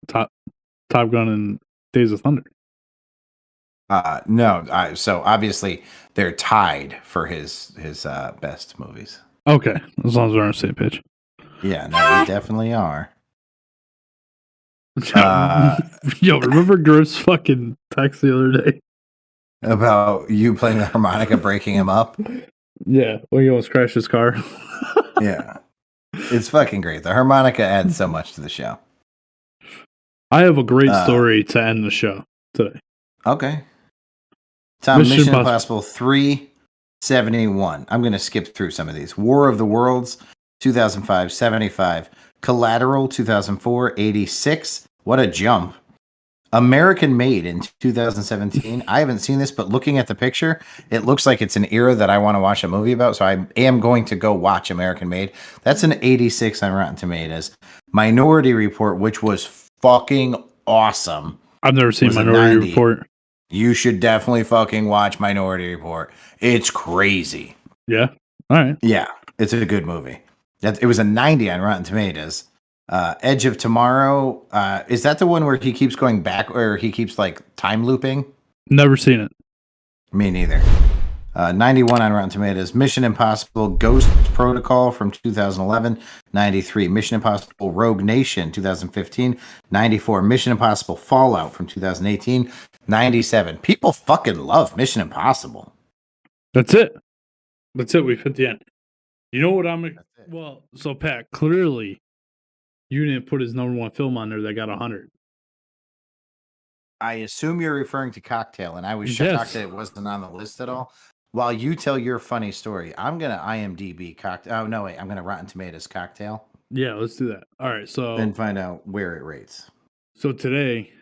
Top Gun and Days of Thunder? No. So obviously they're tied for his best movies. Okay, as long as we're on the same page. Yeah, no, we definitely are. Yo, remember Griff's fucking text the other day about you playing the harmonica, breaking him up? Yeah, when he almost crashed his car. Yeah, it's fucking great. The harmonica adds so much to the show. I have a great story to end the show today. Okay. Tom, Mission Impossible 371. I'm going to skip through some of these. War of the Worlds, 2005, 75. Collateral, 2004, 86. What a jump. American Made in 2017. I haven't seen this, but looking at the picture, it looks like it's an era that I want to watch a movie about, so I am going to go watch American Made. That's an 86 on Rotten Tomatoes. Minority Report, which was fucking awesome. I've never seen Minority Report. You should definitely fucking watch Minority Report. It's crazy. Yeah? All right. Yeah, it's a good movie. It was a 90 on Rotten Tomatoes. Edge of Tomorrow. Is that the one where he keeps going back, or he keeps like time looping? Never seen it. Me neither. 91 on Rotten Tomatoes. Mission Impossible Ghost Protocol from 2011. 93. Mission Impossible Rogue Nation 2015. 94. Mission Impossible Fallout from 2018. 97. People fucking love Mission Impossible. That's it. That's it. We've hit the end. You know what I'm... That's it. Well, so Pat, clearly you didn't put his number one film on there that got 100. I assume you're referring to Cocktail, and I was Yes. shocked that it wasn't on the list at all. While you tell your funny story, I'm going to IMDb Cocktail. Oh, no, wait. I'm going to Rotten Tomatoes Cocktail. Yeah, let's do that. All right, so... Then find out where it rates. So today,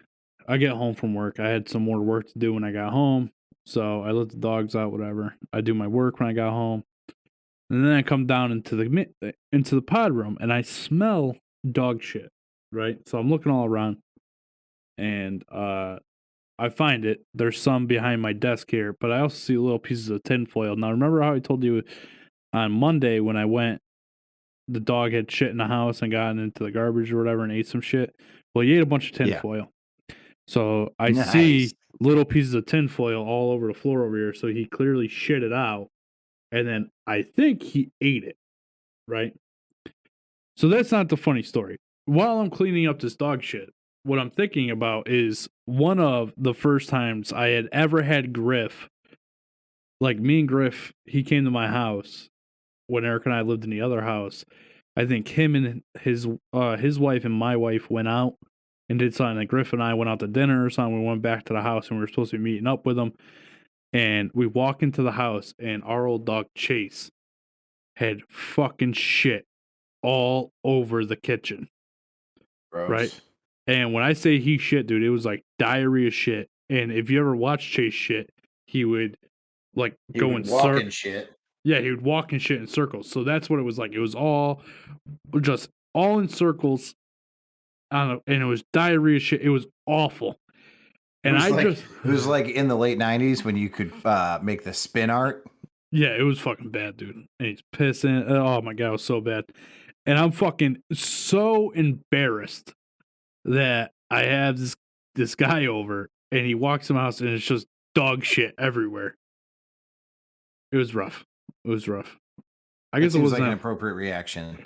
I get home from work. I had some more work to do when I got home. So I let the dogs out, whatever. I do my work when I got home. And then I come down into the pod room and I smell dog shit, right? So I'm looking all around and I find it. There's some behind my desk here, but I also see little pieces of tinfoil. Now, remember how I told you on Monday when I went, the dog had shit in the house and gotten into the garbage or whatever and ate some shit? Well, he ate a bunch of tinfoil. So I see little pieces of tinfoil all over the floor over here. So he clearly shit it out. And then I think he ate it, right? So that's not the funny story. While I'm cleaning up this dog shit, what I'm thinking about is one of the first times I had ever had Griff. Like me and Griff, he came to my house when Eric and I lived in the other house. I think him and his wife and my wife went out and did something. Like Griff and I went out to dinner or something. We went back to the house and we were supposed to be meeting up with them. And we walk into the house and our old dog Chase had fucking shit all over the kitchen. Gross. Right? And when I say he shit, dude, it was like diarrhea shit. And if you ever watch Chase shit, he would like go in circles. Shit. Yeah, he would walk and shit in circles. So that's what it was like. It was all just all in circles. And it was diarrhea shit. It was awful. And it was like in the late 90s when you could make the spin art. Yeah, it was fucking bad, dude. And he's pissing. Oh my God, it was so bad. And I'm fucking so embarrassed that I have this guy over and he walks in my house and it's just dog shit everywhere. It was rough. It was rough. I guess it was like an appropriate reaction.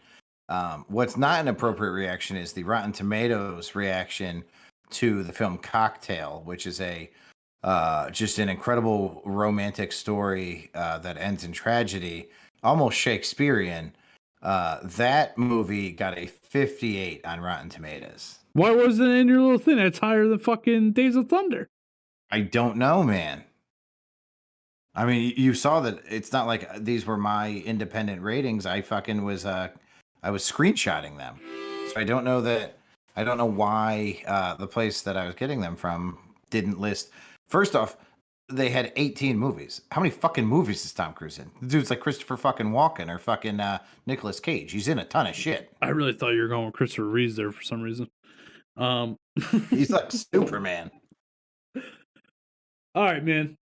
What's not an appropriate reaction is the Rotten Tomatoes reaction to the film Cocktail, which is just an incredible romantic story that ends in tragedy, almost Shakespearean. That movie got a 58 on Rotten Tomatoes. Why wasn't it in your little thing? That's higher than fucking Days of Thunder. I don't know, man. I mean, you saw that it's not like these were my independent ratings. I fucking was I was screenshotting them. So I don't know why the place that I was getting them from didn't list. First off, they had 18 movies. How many fucking movies is Tom Cruise in? The dude's like Christopher fucking Walken or fucking Nicolas Cage. He's in a ton of shit. I really thought you were going with Christopher Reeves there for some reason. He's like Superman. All right, man.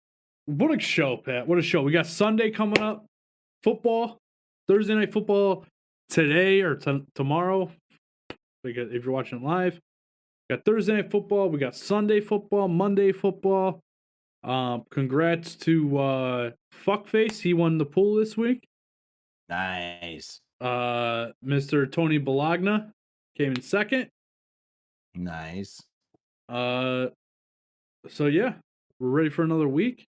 What a show, Pat. What a show. We got Sunday coming up. Football. Thursday night football today or tomorrow. If you're watching it live. We got Thursday night football. We got Sunday football. Bologna football. Congrats to Fuckface. He won the pool this week. Nice. Mr. Tony Bologna came in second. Nice. So yeah, we're ready for another week.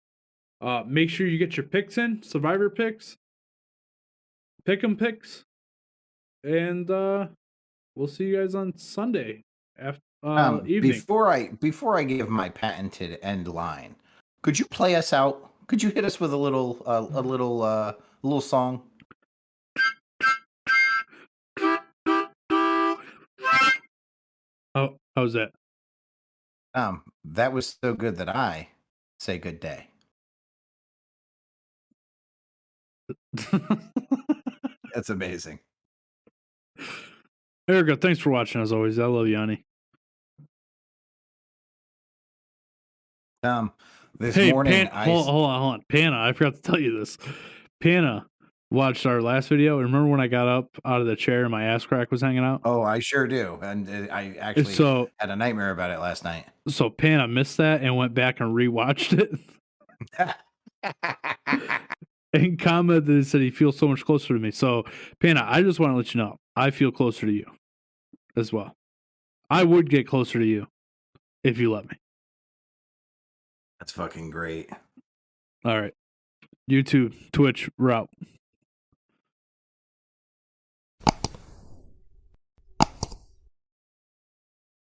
Make sure you get your picks in, Survivor picks, Pick'em picks, and we'll see you guys on Sunday after evening. Before I give my patented end line, could you play us out? Could you hit us with a little song? How's that? That was so good that I say good day. That's amazing. Erica, thanks for watching as always. I love you, honey. This morning, hold on. Panna, I forgot to tell you this. Panna watched our last video, remember when I got up out of the chair and my ass crack was hanging out? Oh, I sure do. And I actually So had a nightmare about it last night. so Panda missed that and went back and rewatched it and commented and said he feels so much closer to me. So Panda, I just want to let you know, I feel closer to you as well. I would get closer to you if you let me. That's fucking great. All right. YouTube, Twitch, we're out.